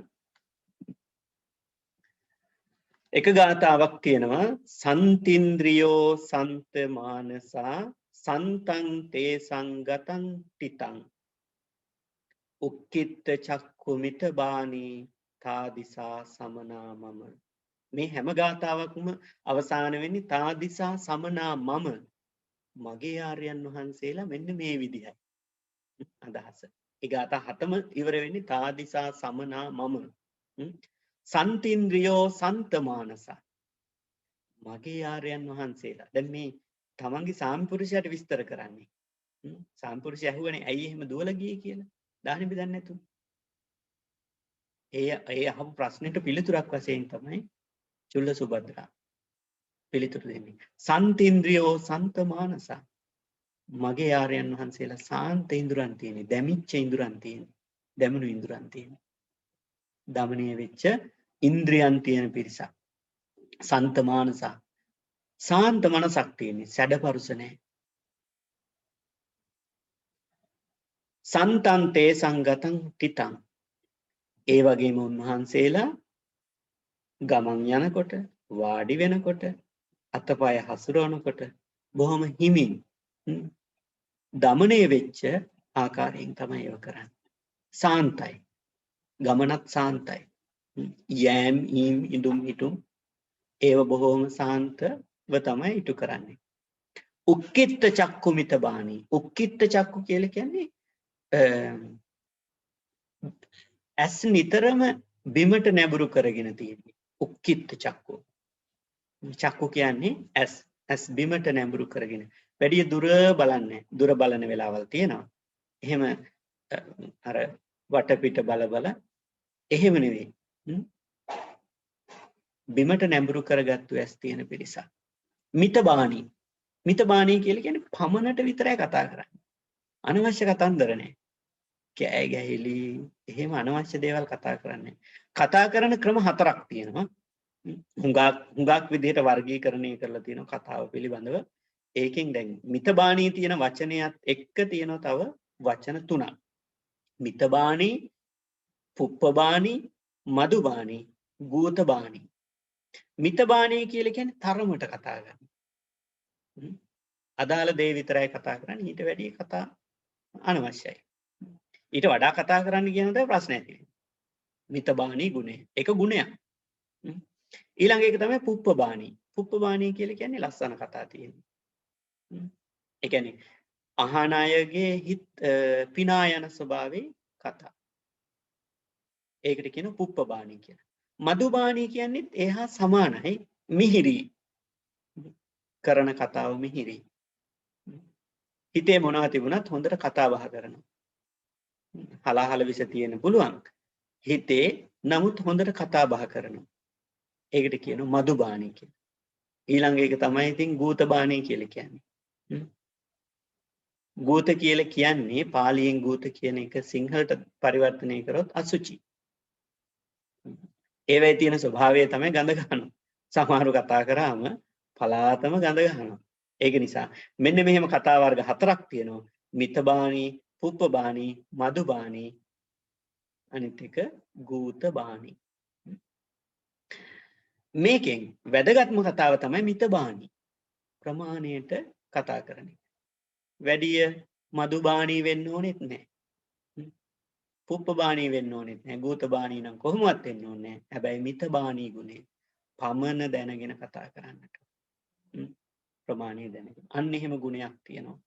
එක ගාථාවක් තියෙනවා සන්තින්ද්‍රියෝ සන්ත මානසා සන්තං තේ සංගතං තිතං උක්කිට චක්කුමිත බානී තාදිසා සමනා මම. මේ හැම ගාථාවක්ම අවසාන වෙන්නේ තාදිසා සමනා මම. මගේ ආර්යයන් වහන්සේලා මෙන්න මේ විදිහයි. අදහස. ඒ ගාථා 7ම ඉවර වෙන්නේ තාදිසා සමනා මම. සන්තින්ද්‍රියෝ සන්තමානස. මගේ ආර්යයන් වහන්සේලා. දැන් මේ තමන්ගේ සාම්පුරුෂයාට විස්තර කරන්නේ. සාම්පුරුෂය ඇහුවනේ ඇයි එහෙම දුවලා ගියේ කියලා. දාහනේ බෙදන්නේ නැතුව. ඒ අහපු ප්‍රශ්නෙට පිළිතුරක් වශයෙන් තමයි චුල්ල සුභද්‍රා පිළිතුරු දෙන්නේ. සන්තින්ද්‍රියෝ සන්තමානස. මගේ ආර්යයන් වහන්සේලා සාන්ත ඉඳුරන් තියෙන්නේ, දැමිච්ච ඉඳුරන් තියෙන්නේ, දැමුණු ඉඳුරන් තියෙන්නේ. දමණය වෙච්ච ඉන්ද්‍රියන් තියෙන පිරිසක්. සන්ත මානස. සාන්ත මනසක් තියෙන්නේ, සැඩපරුස නැහැ. සන්තං තේ සංගතං තිතං. ඒ වගේම උන්වහන්සේලා ගමන් යනකොට, වාඩි වෙනකොට, අතපය හසුරවනකොට බොහොම හිමින් දමණය වෙච්ච ආකාරයෙන් තමයි ඒව කරන්නේ. සාන්තයි. ගමනත් සාන්තයි. යෑම් ඊම් ඉදුම් හිටුම් ඒව බොහෝම සාන්තව තමයි ඉටු කරන්නේ. උක්කිට චක්කුමිත බානී. උක්කිට චක්කු කියලා කියන්නේ ඇස් නිතරම බිමට නැඹුරු කරගෙන තියෙන්නේ. උක්කිට චක්කු. චක්කු කියන්නේ ඇස් බිමට නැඹුරු කරගෙන. වැඩි දුර බලන්නේ. දුර බලන වෙලාවල් තියෙනවා. එහෙම අර වටපිට බල එහෙම නෙවෙයි. හ්ම්? බිමට නැඹුරු කරගත්තු ඇස් තියෙන පිරිසක්. මිතබාණී. මිතබාණී කියලා කියන්නේ පමණට විතරයි කතා කරන්නේ. අනවශ්‍ය කතන්දර නැහැ. කෑ ගැහිලි එහෙම අනවශ්‍ය දේවල් කතා කරන්නේ. කතා කරන ක්‍රම 4ක් තියෙනවා. හුඟක් විදිහට වර්ගීකරණය කරලා තියෙනවා කතාව පිළිබඳව. ඒකෙන් දැන් මිතබාණී තියෙන වචනයත් එක්ක තියෙනවා තව වචන 3ක්. මිතබාණී, පුප්පබාණී, මදුබාණී, ගූතබාණී. මිතබාණී කියලා කියන්නේ තරමට කතා කරන. අදාළ දේ විතරයි කතා කරන්නේ. ඊට වැඩි කතා අනවශ්‍යයි. ඊට වඩා කතා කරන්න කියන දේ ප්‍රශ්න ඇති වෙනවා. මිතබාණී ගුණය. ඒක ගුණයක්. ඊළඟ එක තමයි පුප්පබාණී. පුප්පබාණී කියලා කියන්නේ ලස්සන කතා තියෙනවා. ඒ කියන්නේ අහන අයගේ හිත පිනා යන ස්වභාවයේ කතා. ඒකට කියනවා පුප්පබාණී කියලා. මදුබාණී කියන්නේත් එහා සමානයි. මිහිරි. කරන කතාව මිහිරි. හිතේ මොනවා තිබුණත් හොඳට කතා බහ කරනවා. හලාහල විස තියෙන පුළුවන්. හිතේ නමුත් හොඳට කතා බහ කරනවා. ඒකට කියනවා මදුබාණී කියලා. ඊළඟ එක තමයි ඉතින් ගූතබාණී කියලා කියන්නේ. ගූත කියලා කියන්නේ පාලියෙන් ගූත කියන එක සිංහලට පරිවර්තනය කරොත් අසුචි. ඒවැයි තියෙන ස්වභාවය තමයි ගඳ ගන්නවා. සමහරු කතා කරාම පලාතම ගඳ ගන්නවා. ඒක නිසා මෙන්න මෙහෙම කතා වර්ග 4ක් තියෙනවා. මිතබාණී, පුප්පබාණී, මදුබාණී, අනිත් එක ගූතබාණී. මේකෙන් වැදගත්ම කතාව තමයි මිතබාණී. ප්‍රමාණයට කතා කරන එක. වැඩිය මදුබාණී වෙන්න ඕනෙත් නැහැ. පුප්පබාණී වෙන්න ඕනෙත් නැහැ. ගූතබාණී නම් කොහොමවත් වෙන්න ඕනේ නැහැ. හැබැයි මිතබාණී ගුණය පමණ දැනගෙන කතා කරන්නට. ප්‍රමාණය දැනගෙන. අන්න එහෙම ගුණයක් තියෙනවා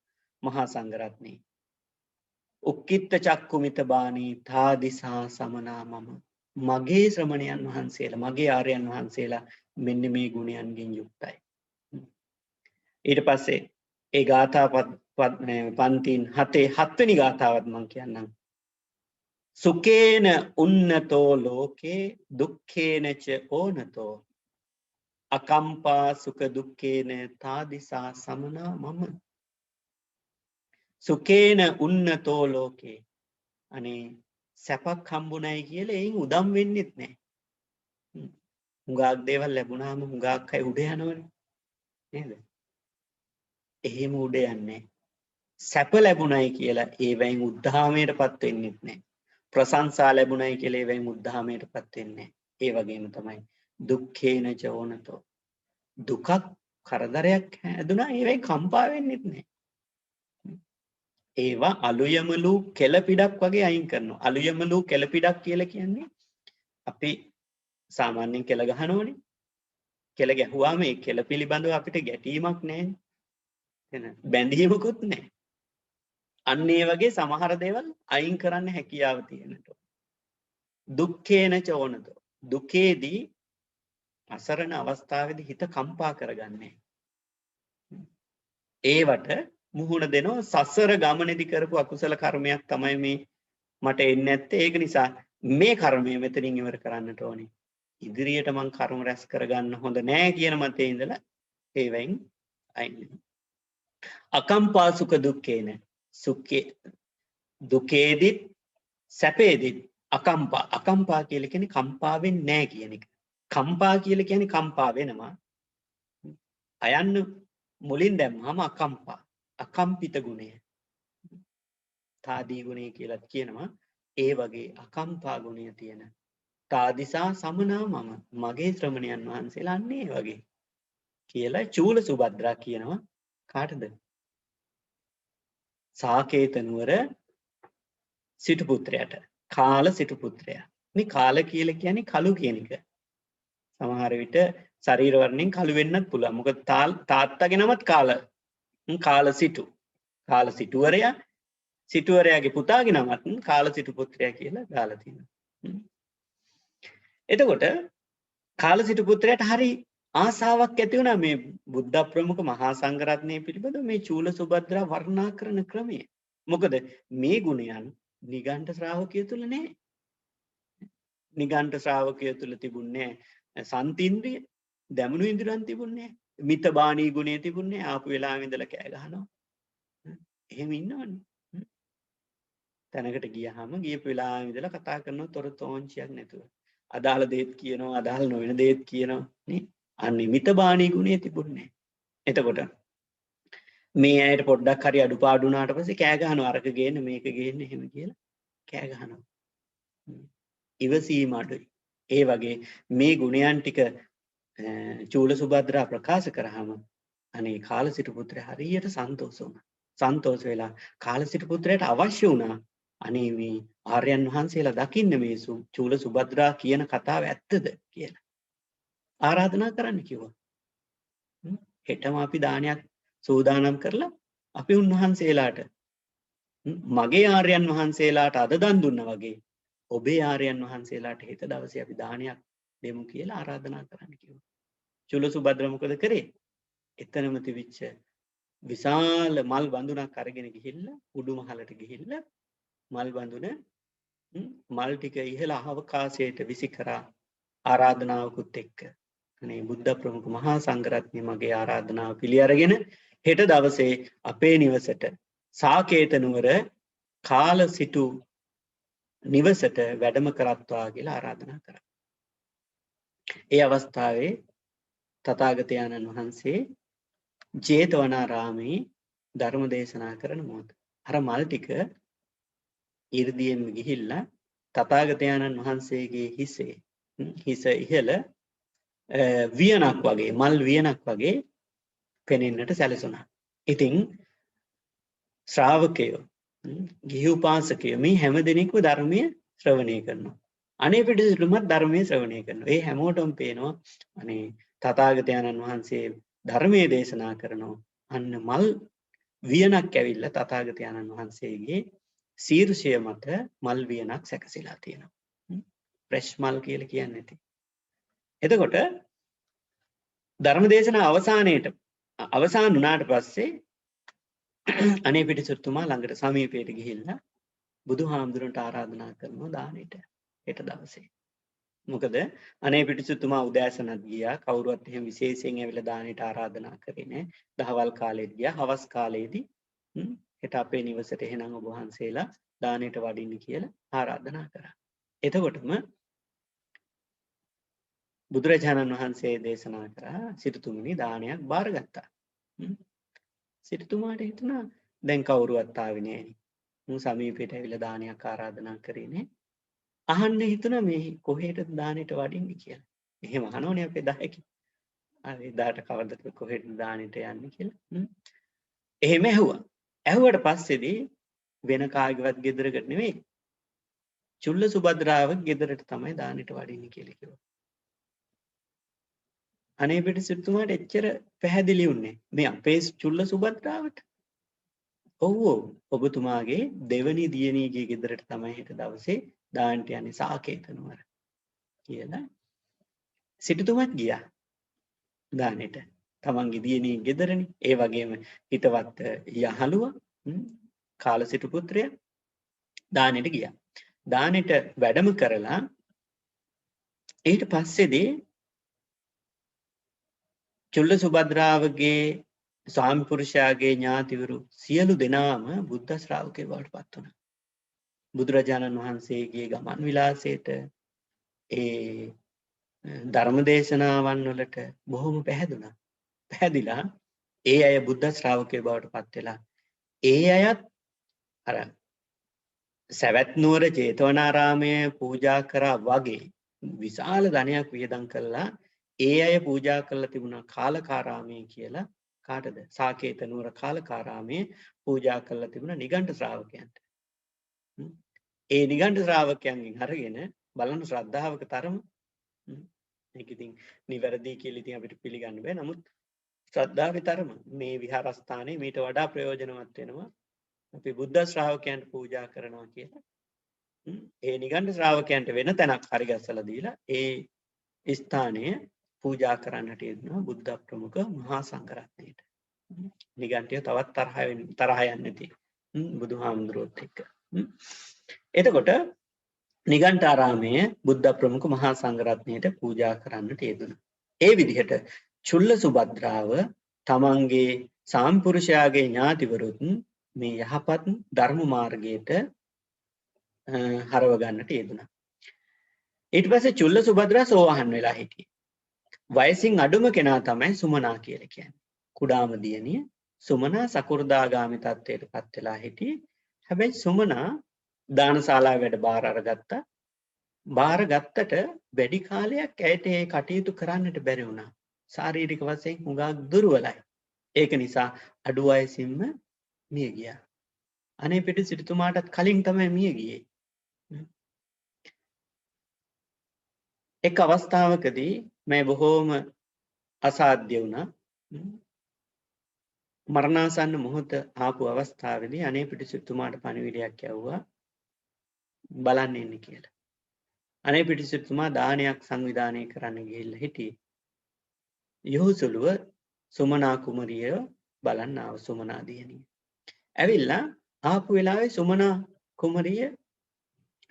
මහා සංඝරත්නයේ. උක්කිට චක්කු මිතබාණී තාදිසා සමනා මම. මගේ ශ්‍රමණයන් වහන්සේලා, මගේ ආර්යයන් වහන්සේලා මෙන්න මේ ගුණයන්ගෙන් යුක්තයි. ඊට පස්සේ ඒ ගාථා පන්තින් 7 වෙනි ගාථාවත් මම කියන්නම්. සුකේන උන්නතෝ ලෝකේ දුක්ඛේන ච ඕනතෝ අකම්පා සුඛ දුක්ඛේන තාදිසා සමනා මම. සුකේන උන්නතෝ ලෝකේ. අනේ සැපක් හම්බුණයි කියලා එයින් උදම් වෙන්නෙත් නැහැ. හුඟක් දේවල් ලැබුණාම හුඟක් අය උඩ යනවනේ. නේද? එහෙම උඩ යන්නේ. සැප ලැබුණයි කියලා ඒවෙන් උද්ධාමයටපත් වෙන්නෙත් නැහැ. ප්‍රශංසා ලැබුණයි කියලා ඒවෙන් උද්ධාමයටපත් වෙන්නේ නැහැ. ඒ වගේම තමයි දුක්ඛේන චෝනතෝ. දුකක් කරදරයක් හැදුනා ඒවෙන් කම්පා වෙන්නෙත් නැහැ. ඒවා අලුයමලු කෙලපිඩක් වගේ අයින් කරනවා. අලුයමලු කෙලපිඩක් කියලා කියන්නේ අපි සාමාන්‍යයෙන් කෙල ගහනෝනේ. කෙල ගැහුවාම ඒ කෙල පිළිබඳව අපිට ගැටීමක් නැහැ. එහෙනම් බැඳීමකුත් නැහැ. අන්න ඒ වගේ සමහර දේවල් අයින් කරන්න හැකියාව තියෙනට. දුක්ඛේන චෝනතෝ. දුකේදී අසරණ අවස්ථාවේදී හිත කම්පා කරගන්නේ. ඒවට මුහුණ දෙනවා. සසර ගමනේදී කරපු අකුසල කර්මයක් තමයි මේ මට එන්නේ නැත්තේ. ඒක නිසා මේ කර්මය මෙතනින් ඉවර කරන්නට ඕනේ. ඉදිරියට මං කර්ම රැස් කරගන්න හොඳ නෑ කියන මතේ ඉඳලා ඒවෙන් අයින් වෙනවා. අකම්පා සුඛ දුක්ඛේන. සුඛේ දුකේදිත් සැපේදිත් අකම්පා. අකම්පා කියලා කියන්නේ කම්පා වෙන්නේ නැහැ කියන එක. කම්පා කියලා කියන්නේ කම්පා වෙනවා. අයන්න මුලින් දැම්මම අකම්පා. අකම්පිත ගුණය. තාදී ගුණය කියලා කියනවා. ඒ වගේ අකම්පා ගුණය තියෙන තාදිසා සමනා මම. මගේ ශ්‍රමණයන් වහන්සේලා අන්නේ වගේ කියලා චූල සුභද්‍රා කියනවා. කාටද? සාකේත නුවර සිටු පුත්‍රයාට. කාල සිටු පුත්‍රයා. මේ කාල කියලා කියන්නේ කළු කියන එක. සමහර විට ශරීර වර්ණයෙන් කළු වෙන්නත් පුළුවන්. මොකද තාත්තගේ නමත් කාල. කාල සිටු. කාල සිටුවරයා. සිටුවරයාගේ පුතාගේ නමත් කාල සිටු පුත්‍රයා කියලා දාලා තියෙනවා. එතකොට කාල සිටු පුත්‍රයාට හරි ආසාවක් ඇති වුණා මේ බුද්ධ ප්‍රමුඛ මහා සංඝරත්නය පිළිබඳව මේ චූල සුභද්‍රා වර්ණනා කරන ක්‍රමය. මොකද මේ ගුණයන් නිගණ්ඨ ශ්‍රාවකය තුල නැහැ. නිගණ්ඨ ශ්‍රාවකය තුල තිබුණේ සන්තින්ද්‍රිය, දැමුණු ඉන්ද්‍රයන් තිබුණේ, මිත බාණී ගුණය තිබුණේ, ආපු වෙලාවෙ ඉඳලා කෑ ගහනවා. එහෙම ඉන්නවනේ. තැනකට ගියාම ගියපු වෙලාවෙ ඉඳලා කතා කරනවා තොර තෝංචියක් නැතුව. අදාළ දේත් කියනවා, අදාළ නොවන දේත් කියනවා නේ. අන්නේ මිත බාණී ගුණය තිබුණේ. එතකොට මේ ඇයට පොඩ්ඩක් හරි අඩුපාඩු වුණාට පස්සේ කෑ ගහනවා අරක ගේන්න මේක ගේන්න එහෙම කියලා කෑ ගහනවා. ඉවසීම අඩුයි. ඒ වගේ මේ ගුණයන් ටික චූල සුභද්‍රා ප්‍රකාශ කරාම අනේ කාලසිටු පුත්‍රයා හරියට සන්තෝෂ වුණා. සන්තෝෂ වෙලා කාලසිටු පුත්‍රයාට අවශ්‍ය වුණා අනේ මේ ආර්යයන් වහන්සේලා දකින්න මේ චූල සුභද්‍රා කියන කතාව ඇත්තද කියලා. ආරාධනා කරන්න කිව්වා. හෙටම අපි දානයක් සූදානම් කරලා අපි උන්වහන්සේලාට මගේ ආර්යයන් වහන්සේලාට අද දන් දුන්නා වගේ ඔබේ ආර්යයන් වහන්සේලාට හෙට දවසේ අපි දානයක් දෙමු කියලා ආරාධනා කරන්න කිව්වා. චූල සුභද්‍ර මොකද කරේ? එතනම තිබිච්ච විශාල මල් බඳුනක් අරගෙන ගිහිල්ලා උඩුමහලට ගිහිල්ලා මල් බඳුන මල් ටික ඉහළ අවකාශයට විසි කරා ආරාධනාවකුත් එක්ක. අනේ බුද්ධ ප්‍රමුඛ මහා සංඝරත්නය මගේ ආරාධනාව පිළි අරගෙන හෙට දවසේ අපේ නිවසට සාකේත නුවර කාලසිටු නිවසට වැඩම කරත්වා කියලා ආරාධනා කරා. ඒ අවස්ථාවේ තථාගතයන්න් වහන්සේ ජේතවනාරාමේ ධර්ම දේශනා කරන මොහොත අර මල් ටික ඉර්ධියෙන් ගිහිල්ලා තථාගතයන්න් වහන්සේගේ හිස ඉහළ වියනක් වගේ මල් වියනක් වගේ පෙනෙන්නට සැලසුණා. ඉතින් ශ්‍රාවකයෝ ගිහි උපාසකයෝ මේ හැම දෙනෙක්ම ධර්මයේ ශ්‍රවණය කරනවා. අනේ පිටිසුළුමත් ධර්මයේ ශ්‍රවණය කරනවා. ඒ හැමෝටම පේනවා අනේ තථාගතයන්න් වහන්සේ ධර්මයේ දේශනා කරනවා. අන්න මල් වියනක් ඇවිල්ලා තථාගතයන්න් වහන්සේගේ ශීර්ෂය මත මල් වියනක් සැකසීලා තියෙනවා. ප්‍රෙෂ් මල් කියලා කියන්නේ නැති. එතකොට ධර්ම දේශනා අවසාන වුණාට පස්සේ අනේ පිටිසුතුමා ළඟට සමීපයට ගිහිල්ලා බුදුහාමුදුරන්ට ආරාධනා කරනවා දානෙට හෙට දවසේ. මොකද අනේ පිටිසුතුමා උදෑසනත් ගියා කවුරුවත් එහෙම විශේෂයෙන් ඇවිල්ලා දානෙට ආරාධනා කරේ නෑ. දහවල් කාලෙත් ගියා හවස් කාලේදී හෙට අපේ නිවසට එහෙනම් ඔබ වහන්සේලා දානෙට වඩින්න කියලා ආරාධනා කරා. එතකොටම බුදුරජාණන් වහන්සේ දේශනා කරා සිටුතුමනි දානයක් බාරගත්තා. සිටුතුමාට හිතුණා දැන් කවුරුවත් ආවේ නෑනේ. මම සමීපයට ඇවිල්ලා දානයක් ආරාධනා කරේ නේ. අහන්න හිතුණා මේ කොහෙටද දානෙට වඩින්නේ කියලා. එහෙම අහනෝනේ අපේ දායකයෝ. අර එදාට කවදද කොහෙටද දානෙට යන්නේ කියලා. එහෙම ඇහුවා. ඇහුවට පස්සේදී වෙන කාගේවත් ගෙදරකට නෙවෙයි. චුල්ල සුභද්‍රාව ගෙදරට තමයි දානෙට වඩින්නේ කියලා කිව්වා. අනේ පිටිසුතුමාට එච්චර පැහැදිලි වුණේ මේ අපේ චුල්ල සුභද්‍රාවට. ඔව් ඔබතුමාගේ දෙවනි දියණියගේ ගෙදරට තමයි හෙට දවසේ දාන්නට යන්නේ සාකේත නුවර කියලා. සිටුතුමත් ගියා දානෙට. තමන්ගේ දියණියගේ ගෙදරනේ. ඒ වගේම හිතවත් යහළුවා කාලසිටු පුත්‍රයා දානෙට ගියා. දානෙට වැඩම කරලා ඊට පස්සේදී චුල්ල සුභද්‍රාවගේ ස්වාමි පුරුෂයාගේ ඥාතිවරු සියලු දෙනාම බුද්ධ ශ්‍රාවකයෝ බවට පත් වුණා. බුදුරජාණන් වහන්සේගේ ගමන් විලාසයට ඒ ධර්ම දේශනාවන් වලට බොහොම පැහැදුනා. පැහැදිලා ඒ අය බුද්ධ ශ්‍රාවකයෝ බවට පත් වෙලා ඒ අයත් අර සවැත් නුවර ජේතවනාරාමයේ පූජා කරා වගේ විශාල ධනයක් වියදම් කළා. ඒ අය පූජා කරලා තිබුණා කාලකාරාමයේ කියලා. කාටද? සාකේත නුවර කාලකාරාමයේ පූජා කරලා තිබුණා නිගණ්ඨ ශ්‍රාවකයන්ට. ඒ නිගණ්ඨ ශ්‍රාවකයන්ගෙන් අරගෙන බලන ශ්‍රද්ධාවක තරම මේක ඉතින් නිවැරදි කියලා ඉතින් අපිට පිළිගන්න බෑ. නමුත් ශ්‍රද්ධාවේ තරම මේ විහාරස්ථානයේ මීට වඩා ප්‍රයෝජනවත් වෙනවා. අපි බුද්ධ ශ්‍රාවකයන්ට පූජා කරනවා කියලා. ඒ නිගණ්ඨ ශ්‍රාවකයන්ට වෙන තැනක් හරි ගැස්සලා දීලා ඒ ස්ථානය පූජා කරන්නට යෙදුණා බුද්ධ ප්‍රමුඛ මහා සංඝරත්නයට. නිගණ්ඨය තවත් තරහ යන්නේ නැති බුදුහාමුදුරුවොත් එක්ක. එතකොට නිගණ්ඨාරාමයේ බුද්ධ ප්‍රමුඛ මහා සංඝරත්නයට පූජා කරන්නට යෙදුණා. ඒ විදිහට චුල්ල සුභද්‍රාව තමන්ගේ සාම්පුරුෂයාගේ ඥාතිවරුත් මේ යහපත් ධර්ම මාර්ගයට හරව ගන්නට යෙදුණා. ඊට පස්සේ චුල්ල සුභද්‍රා සෝවාන් වෙලා හිටියේ. වයසින් අඩුම කෙනා තමයි සුමනා කියලා කියන්නේ. කුඩාම දියණිය සුමනා සකු르දාගාමි තත්ත්වයට පත් වෙලා හිටියේ. හැබැයි සුමනා දානශාලාවේ වැඩ බාර අරගත්තා. බාර ගත්තට වැඩි කාලයක් ඇයට ඒ කටයුතු කරන්නට බැරි වුණා. ශාරීරික වශයෙන් හුඟක් දුර්වලයි. ඒක නිසා අඩු වයසින්ම මිය ගියා. අනේ පිටු සිටුතුමාටත් කලින් තමයි මිය ගියේ. එක් අවස්ථාවකදී මේ බොහෝම අසාධ්‍ය වුණා. මරණාසන්න මොහොත ආපු අවස්ථාවේදී අනේ පිටු සිටුතුමාට පණිවිඩයක් යවුවා බලන්න ඉන්න කියලා. අනේ පිටු සිටුතුමා දානයක් සංවිධානය කරන්න ගිහිල්ලා හිටියේ. යහුසුලුව සුමනා කුමරිය බලන්න ආව සුමනා දියණිය. ඇවිල්ලා ආපු වෙලාවේ සුමනා කුමරිය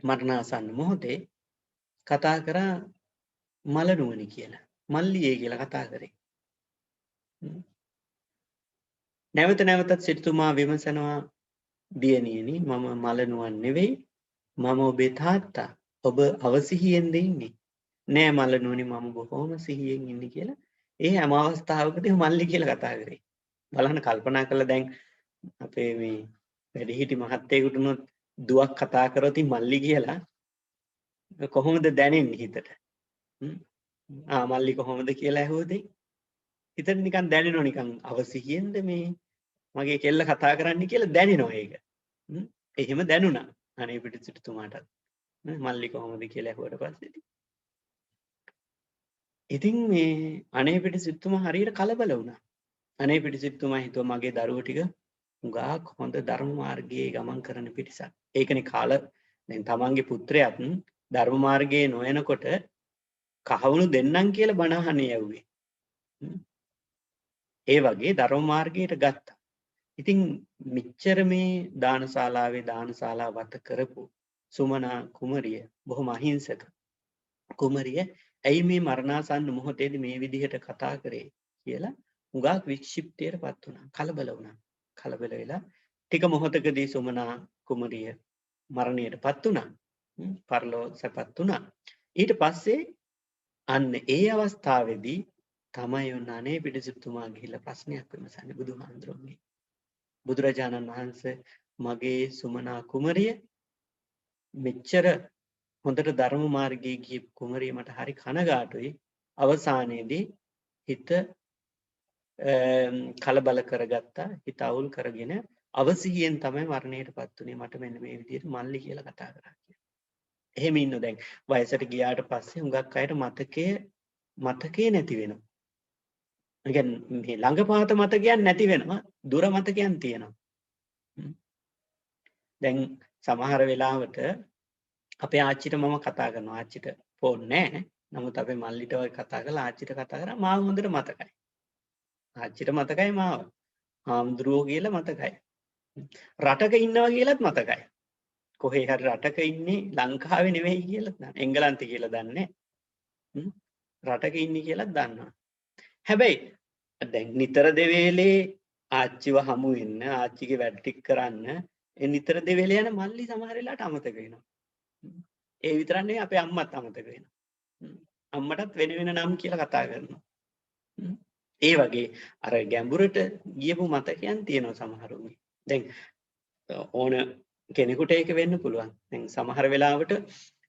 මරණාසන්න මොහොතේ කතා කරා මලනුවනි කියලා. මල්ලියේ කියලා කතා කරේ. නැවත නැවතත් සිටුතුමා විමසනවා දියණියනි මම මලනුවන් නෙවෙයි මම ඔබේ තාත්තා. ඔබ අවසිහියෙන්ද ඉන්නේ? නෑ මලනුවනි මම බොහොම සිහියෙන් ඉන්නේ කියලා. ඒ හැම අවස්ථාවකදී මල්ලි කියලා කතා කරේ. බලන්න කල්පනා කරලා දැන් අපේ මේ වැඩිහිටි මහත්තයෙකුට උනොත් දුවක් කතා කරොත් මල්ලි කියලා කොහොමද දැනෙන්නේ හිතට? මල්ලි කොහොමද කියලා ඇහුවොත් හිතට නිකන් දැනෙනවා නිකන් අවසිහියෙන්ද මේ මගේ කෙල්ල කතා කරන්න කියලා දැනෙනවා ඒක. එහෙම දැනුණා. අනේ පිටු සිටුතුමාටත්. මල්ලි කොහොමද කියලා ඇහුවට පස්සේ. ඉතින් මේ අනේ පිටු සිටුතුමා හරියට කලබල වුණා. අනේ පිටු සිටුතුමා හිතුවා මගේ දරුවෝ ටික උගාක් හොඳ ධර්ම මාර්ගයේ ගමන් කරන පිරිසක්. ඒකනේ දැන් තමන්ගේ පුත්‍රයාත් ධර්ම මාර්ගයේ නොයනකොට කහවණු දෙන්නම් කියලා බණ අහන්නේ යවුවේ. ඒ වගේ ධර්ම මාර්ගයට ගත්තා. ඉතින් මෙච්චර මේ දානශාලා වත කරපු සුමනා කුමරිය බොහොම අහිංසක කුමරිය ඇයි මේ මරණාසන්න මොහොතේදී මේ විදිහට කතා කරේ කියලා උගාක් වික්ෂිප්තයටපත් වුණා. කලබල වුණා. කලබල වෙලා ටික මොහොතකදී සුමනා කුමරිය මරණයටපත් වුණා. පරලෝ සැපත් වුණා. ඊට පස්සේ අන්න ඒ අවස්ථාවේදී තමයි අනේ පිටුසිටුතුමා ගිහිල්ලා ප්‍රශ්නයක් විමසන්නේ බුදුහාමුදුරුවන්ගේ. බුදුරජාණන් වහන්සේ මගේ සුමනා කුමරිය මෙච්චර හොඳට ධර්ම මාර්ගයේ ගිය කුමරිය මට හරි කනගාටුයි. අවසානයේදී හිත කලබල කරගත්තා. හිත අවුල් කරගෙන අවසිහියෙන් තමයි මරණයටපත් උනේ. මට මෙන්න මේ විදිහට මල්ලි කියලා කතා කරා කියලා. එහෙම ඉන්න දැන් වයසට ගියාට පස්සේ හුඟක් අයට මතකේ නැති වෙනවා. ඒ කියන්නේ මේ ළඟපාත මතකයන් නැති වෙනවා. දුර මතකයන් තියෙනවා. දැන් සමහර වෙලාවට අපේ ආච්චිට මම කතා කරනවා. ආච්චිට ෆෝන් නැහැ. නමුත් අපේ මල්ලිට වගේ කතා කරලා ආච්චිට කතා කරා මාව හොඳට මතකයි. ආච්චිට මතකයි මාව. හාමුදුරුවෝ කියලා මතකයි. රටක ඉන්නවා කියලාත් මතකයි. කොහේ හරි රටක ඉන්නේ ලංකාවේ නෙවෙයි කියලා දන්න. එංගලන්තේ කියලා දන්නේ. රටක ඉන්නේ කියලාත් දන්නවා. හැබැයි දැන් නිතර දෙවේලේ ආච්චිව හමු වෙන්න ආච්චිගේ වැඩ ටික කරන්න ඒ නිතර දෙවේලේ යන මල්ලි සමහර වෙලාවට අමතක වෙනවා. ඒ විතරක් නෙවෙයි අපේ අම්මත් අමතක වෙනවා. අම්මටත් වෙන වෙන නම් කියලා කතා කරනවා. ඒ වගේ අර ගැඹුරට ගියපු මතකයන් තියෙනවා සමහරුන්ගේ. දැන් ඕන කෙනෙකුට ඒක වෙන්න පුළුවන්. දැන් සමහර වෙලාවට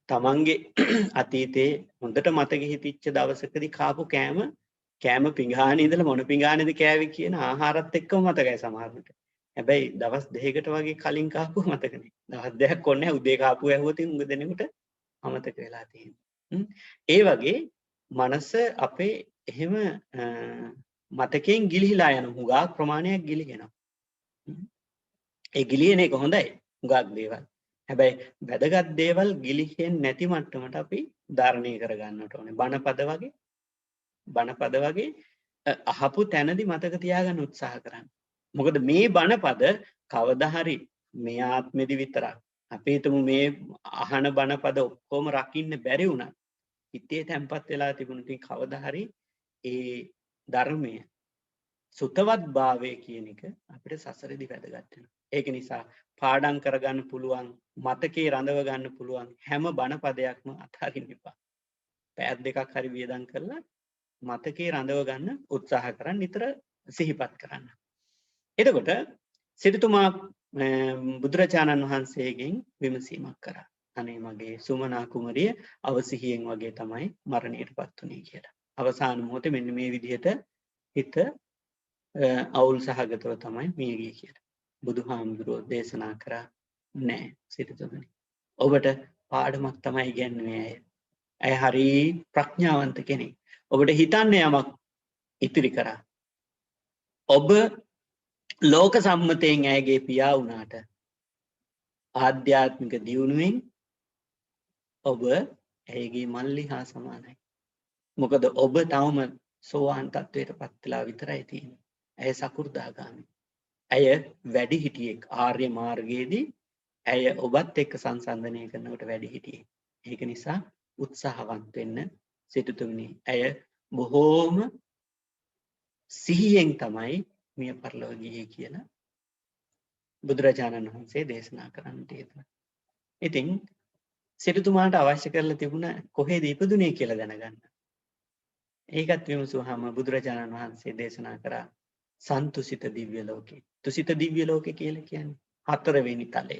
තමන්ගේ අතීතයේ හොඳට මතක හිටිච්ච දවසකදී කාපු කෑම පිඟානේ ඉඳලා මොන පිඟානේද කෑවේ කියන ආහාරත් එක්කම මතකයි සමහරුන්ට. හැබැයි දවස් දෙකකට වගේ කලින් කාපුව මතක නෑ. දවස් දෙකක් ඕනේ උදේ කාපුව ඇහුවොත් උඟ දෙනෙකුට අමතක වෙලා තියෙනවා. ඒ වගේ මනස අපේ එහෙම මතකයෙන් ගිලිහිලා යන හුඟක් ප්‍රමාණයක් ගිලිහෙනවා. ඒ ගිලිහෙන එක හොඳයි හුඟක් දේවල්. හැබැයි වැදගත් දේවල් ගිලිහෙන්නේ නැති මට්ටමට අපි ධාරණය කරගන්නට ඕනේ. බණපද වගේ අහපු තැනදී මතක තියාගන්න උත්සාහ කරන්න. මොකද මේ බණපද කවදා හරි මේ ආත්මෙදි විතරක් අපි හිතමු මේ අහන බණ පද ඔක්කොම රකින්න බැරි වුණා. හිතේ තැම්පත් වෙලා තිබුණ ඉතින් කවදා හරි ඒ ධර්මය සුතවත් භාවය කියන එක අපිට සසරේදී වැදගත් වෙනවා. ඒක නිසා පාඩම් කරගන්න පුළුවන්, මතකේ රඳව ගන්න පුළුවන් හැම බණ පදයක්ම අත්හරින්න එපා. පැය දෙකක් හරි වියදම් කරලා මතකේ රඳව ගන්න උත්සාහ කරන්න, නිතර සිහිපත් කරන්න. එතකොට සිටුතුමා බුදුරජාණන් වහන්සේගෙන් විමසීමක් කරා. අනේ මගේ සුමනා කුමරිය අවසිහියෙන් වගේ තමයි මරණයටපත් වුනේ කියලා. අවසාන මොහොතේ මෙන්න මේ විදිහට හිත අවුල් සහගතව තමයි මිය ගියේ කියලා. බුදුහාමුදුරුවෝ දේශනා කරා නෑ සිටුතුමනි. ඔබට පාඩමක් තමයි ඉගෙනුනේ ඇය. ඇය හරි ප්‍රඥාවන්ත කෙනෙක්. ඔබට හිතන්න යමක් ඉතිරි කරා. ඔබ ලෝක සම්මතයෙන් ඇයගේ පියා වුණාට ආධ්‍යාත්මික දියුණුවෙන් ඔබ ඇයගේ මල්ලි හා සමානයි. මොකද ඔබ තවම සෝවාන් තත්වයට පත් වෙලා විතරයි තියෙන්නේ. ඇය සකු르දාගාමි. ඇය වැඩි හිටියෙක් ආර්ය මාර්ගයේදී ඇය ඔබත් එක්ක සංසන්දනය කරනකොට වැඩි හිටියෙක්. ඒක නිසා උත්සාහවත් වෙන්න සිටුතුමනි. ඇය බොහෝම සිහියෙන් තමයි මිය පරලොව ගියේ කියලා බුදුරජාණන් වහන්සේ දේශනා කරන්නට යෙදුණා. ඉතින් සිටුතුමාට අවශ්‍ය කරලා තිබුණ කොහෙද ඉපදුනේ කියලා දැනගන්න. ඒකත් විමසුවාම බුදුරජාණන් වහන්සේ දේශනා කරා සන්තුසිත දිව්‍ය ලෝකේ. තුසිත දිව්‍ය ලෝකේ කියලා කියන්නේ හතරවෙනි තලය.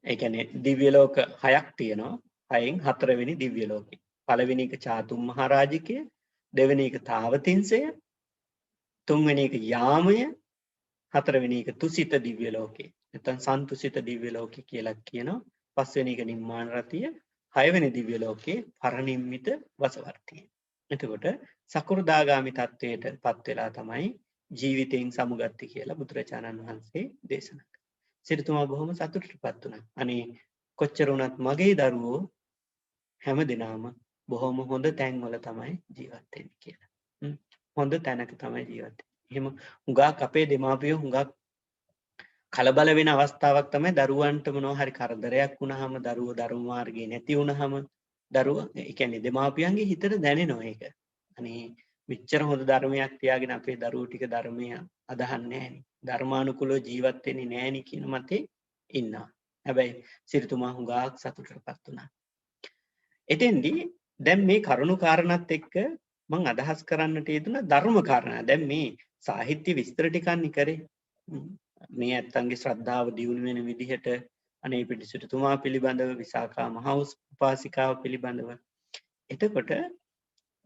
ඒ කියන්නේ දිව්‍ය ලෝක 6ක් තියෙනවා. 6න් හතරවෙනි දිව්‍ය ලෝකේ. පළවෙනි එක චාතුම් මහරජිකය, දෙවෙනි එක තාවතින්සය, තුන්වෙනි එක යාමය, හතරවෙනි එක තුසිත දිව්‍ය ලෝකේ. නැත්නම් සන්තුසිත දිව්‍ය ලෝකේ කියලා කියනවා. පස්වෙනි එක නිම්මාන රතිය, හයවෙනි දිව්‍ය ලෝකේ පරනිම්මිත වසවර්තිය. එතකොට සකු르දාගාමි තත්වයට පත් වෙලා තමයි ජීවිතයෙන් සමුගත්තේ කියලා බුදුරජාණන් වහන්සේ දේශනා කළා. සිටුතුමා බොහොම සතුටටපත් වුණා. අනේ කොච්චර වුණත් මගේ දරුවෝ හැමදෙනාම බොහොම හොඳ තැන්වල තමයි ජීවත් වෙන්නේ කියලා. හොඳ තැනක තමයි ජීවත් වෙන්නේ. එහෙම හුඟක් අපේ දෙමාපියෝ හුඟක් කලබල වෙන අවස්ථාවක් තමයි දරුවන්ට මොනවා හරි කරදරයක් වුණාම, දරුවෝ ධර්ම මාර්ගේ නැති වුණාම, දරුවා ඒ කියන්නේ දෙමාපියන්ගේ හිතට දැනෙනවා ඒක. අනේ මෙච්චර හොඳ ධර්මයක් තියාගෙන අපේ දරුවෝ ටික ධර්මය අදහන්නේ නැහෙනි. ධර්මානුකූලව ජීවත් වෙන්නේ නැහෙනි කියන මතේ ඉන්නවා. හැබැයි සිරිතුමා හුඟක් සතුටටපත් වුණා. එතෙන්දී දැන් මේ කරුණු කාරණාත් එක්ක මම අදහස් කරන්නට යෙදුන ධර්ම කාරණා. දැන් මේ සාහිත්‍ය විස්තර ටිකක් කරේ. මේ ඇත්තන්ගේ ශ්‍රද්ධාව දියුණු වෙන විදිහට අනේ පිටිසිටුතුමා පිළිබඳව, විසාකා මහ උපාසිකාව පිළිබඳව. එතකොට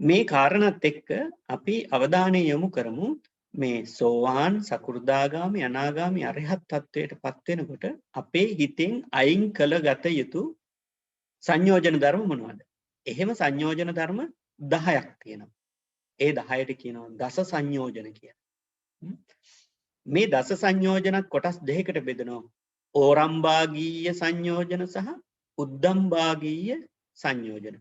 මේ කාරණාත් එක්ක අපි අවධානය යොමු කරමු මේ සෝවාන්, සකු르දාගාමි, අනාගාමි, අරහත් තත්වයට පත් වෙනකොට අපේ හිතෙන් අයින් කළ ගත යුතු සංයෝජන ධර්ම මොනවද? එහෙම සංයෝජන ධර්ම 10ක් තියෙනවා. ඒ 10ට කියනවා දස සංයෝජන කියලා. මේ දස සංයෝජන කොටස් දෙකකට බෙදෙනවා. ඕරම්භාගීය සංයෝජන සහ උද්දම්භාගීය සංයෝජන.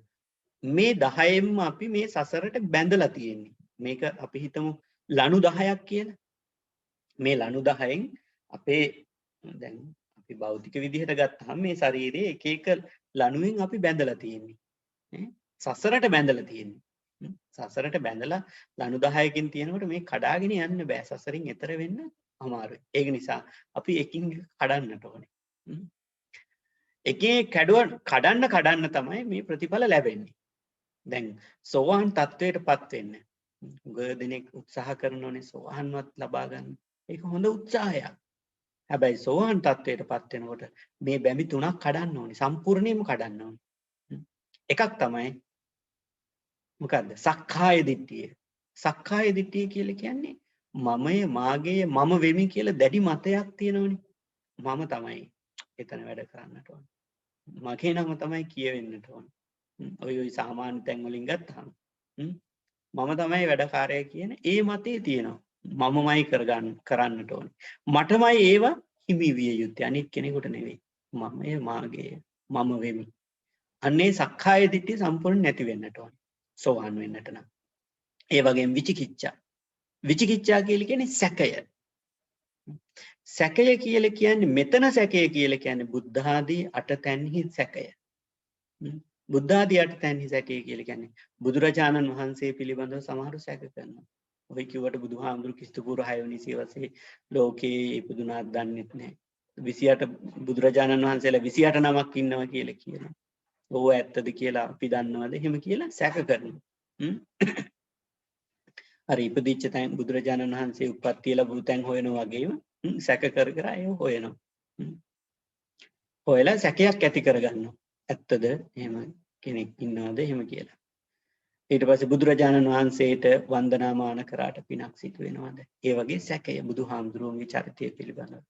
මේ 10ෙන්ම අපි මේ සසරට බැඳලා තියෙන්නේ. මේක අපි හිතමු ලණු 10ක් කියලා. මේ ලණු 10න් අපේ දැන් අපි භෞතික විදිහට ගත්තාම මේ ශරීරයේ එක එක ලණුවෙන් අපි බැඳලා තියෙන්නේ. සසරට බැඳලා තියෙන්නේ. සසරට බැඳලා ලණු 10කින් තියෙනකොට මේ කඩාගෙන යන්න බෑ. සසරින් එතර වෙන්න අමාරුයි. ඒක නිසා අපි එකින් කඩන්නට ඕනේ. එකේ කඩන්න තමයි මේ ප්‍රතිඵල ලැබෙන්නේ. දැන් සෝවාන් තත්වයටපත් වෙන්න ගොඩනෙක් උත්සාහ කරනෝනේ සෝවාන්වත් ලබා ගන්න. ඒක හොඳ උත්සාහයක්. හැබැයි සෝවාන් තත්වයටපත් වෙනකොට මේ බැමි තුනක් කඩන්න ඕනේ. සම්පූර්ණයෙන්ම කඩන්න ඕනේ. එකක් තමයි මොකද්ද? සක්කාය දිට්ඨිය. සක්කාය දිට්ඨිය කියලා කියන්නේ මමය, මාගේ, මම වෙමි කියලා දැඩි මතයක් තියෙනවනේ. මම තමයි එතන වැඩ කරන්නට ඕනේ. මගේ නම තමයි කියවෙන්නට ඕනේ. ඔය සාමාන්‍ය තැන් වලින් ගත්තාම මම තමයි වැඩකාරය කියන ඒ මතේ තියෙනවා. මමමයි කරන්නට ඕනේ. මටමයි ඒවා හිමි විය යුත්තේ. අනිත් කෙනෙකුට නෙවෙයි. මමය, මාගේ, මම වෙමි. අන්නේ සක්කාය දිට්ඨිය සම්පූර්ණ නැති වෙන්නට ඕනේ. සෝවාන් වෙන්නට නම්. ඒ වගේම විචිකිච්ඡා. විචිකිච්ඡා කියලා කියන්නේ සැකය. සැකය කියලා කියන්නේ මෙතන සැකය කියලා කියන්නේ බුද්ධ ආදී අටතැන්හි සැකය. බුද්ධ ආදී අටතැන්හි සැකය කියලා කියන්නේ බුදුරජාණන් වහන්සේ පිළිබඳව සමහරු සැක කරනවා. ඔය කිව්වට බුදුහාමුදුරු ක්‍රිස්තුපූර්ව 6 වෙනි සියවසේ ලෝකේ ඉපදුනාක් දන්නෙත් නැහැ. 28 බුදුරජාණන් වහන්සේලා 28 නමක් ඉන්නවා කියලා කියනවා. ඕව ඇත්තද කියලා අපි දන්නවද? එහෙම කියලා සැක කරනවා. අර ඉපදිච්ච තැන් බුදුරජාණන් වහන්සේ උප්පත්තිය ලැබුණු තැන් හොයනවා වගේම සැක කර කර අය හොයනවා. හොයලා සැකයක් ඇති කරගන්නවා. ඇත්තද එහෙම කෙනෙක් ඉන්නවද එහෙම කියලා. ඊට පස්සේ බුදුරජාණන් වහන්සේට වන්දනාමාන කරාට පිනක් සිදු වෙනවද? ඒ වගේ සැකය බුදුහාමුදුරුවන්ගේ චරිතය පිළිබඳව.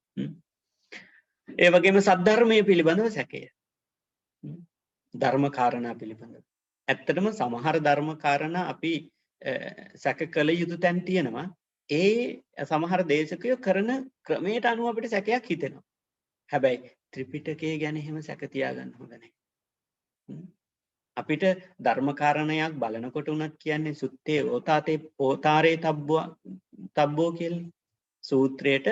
ඒ වගේම සද්ධර්මයේ පිළිබඳව සැකය. ධර්ම කාරණා පිළිබඳව. ඇත්තටම සමහර ධර්ම කාරණා අපි සැක කළ යුතු තැන් තියෙනවා. ඒ සමහර දේශකයෝ කරන ක්‍රමයට අනුව අපිට සැකයක් හිතෙනවා. හැබැයි ත්‍රිපිටකය ගැන එහෙම සැක තියාගන්න හොඳ නැහැ. අපිට ධර්ම කාරණයක් බලනකොට උනත් කියන්නේ සුත්තේ ඕතාරේ තබ්බෝ කියලා සූත්‍රයට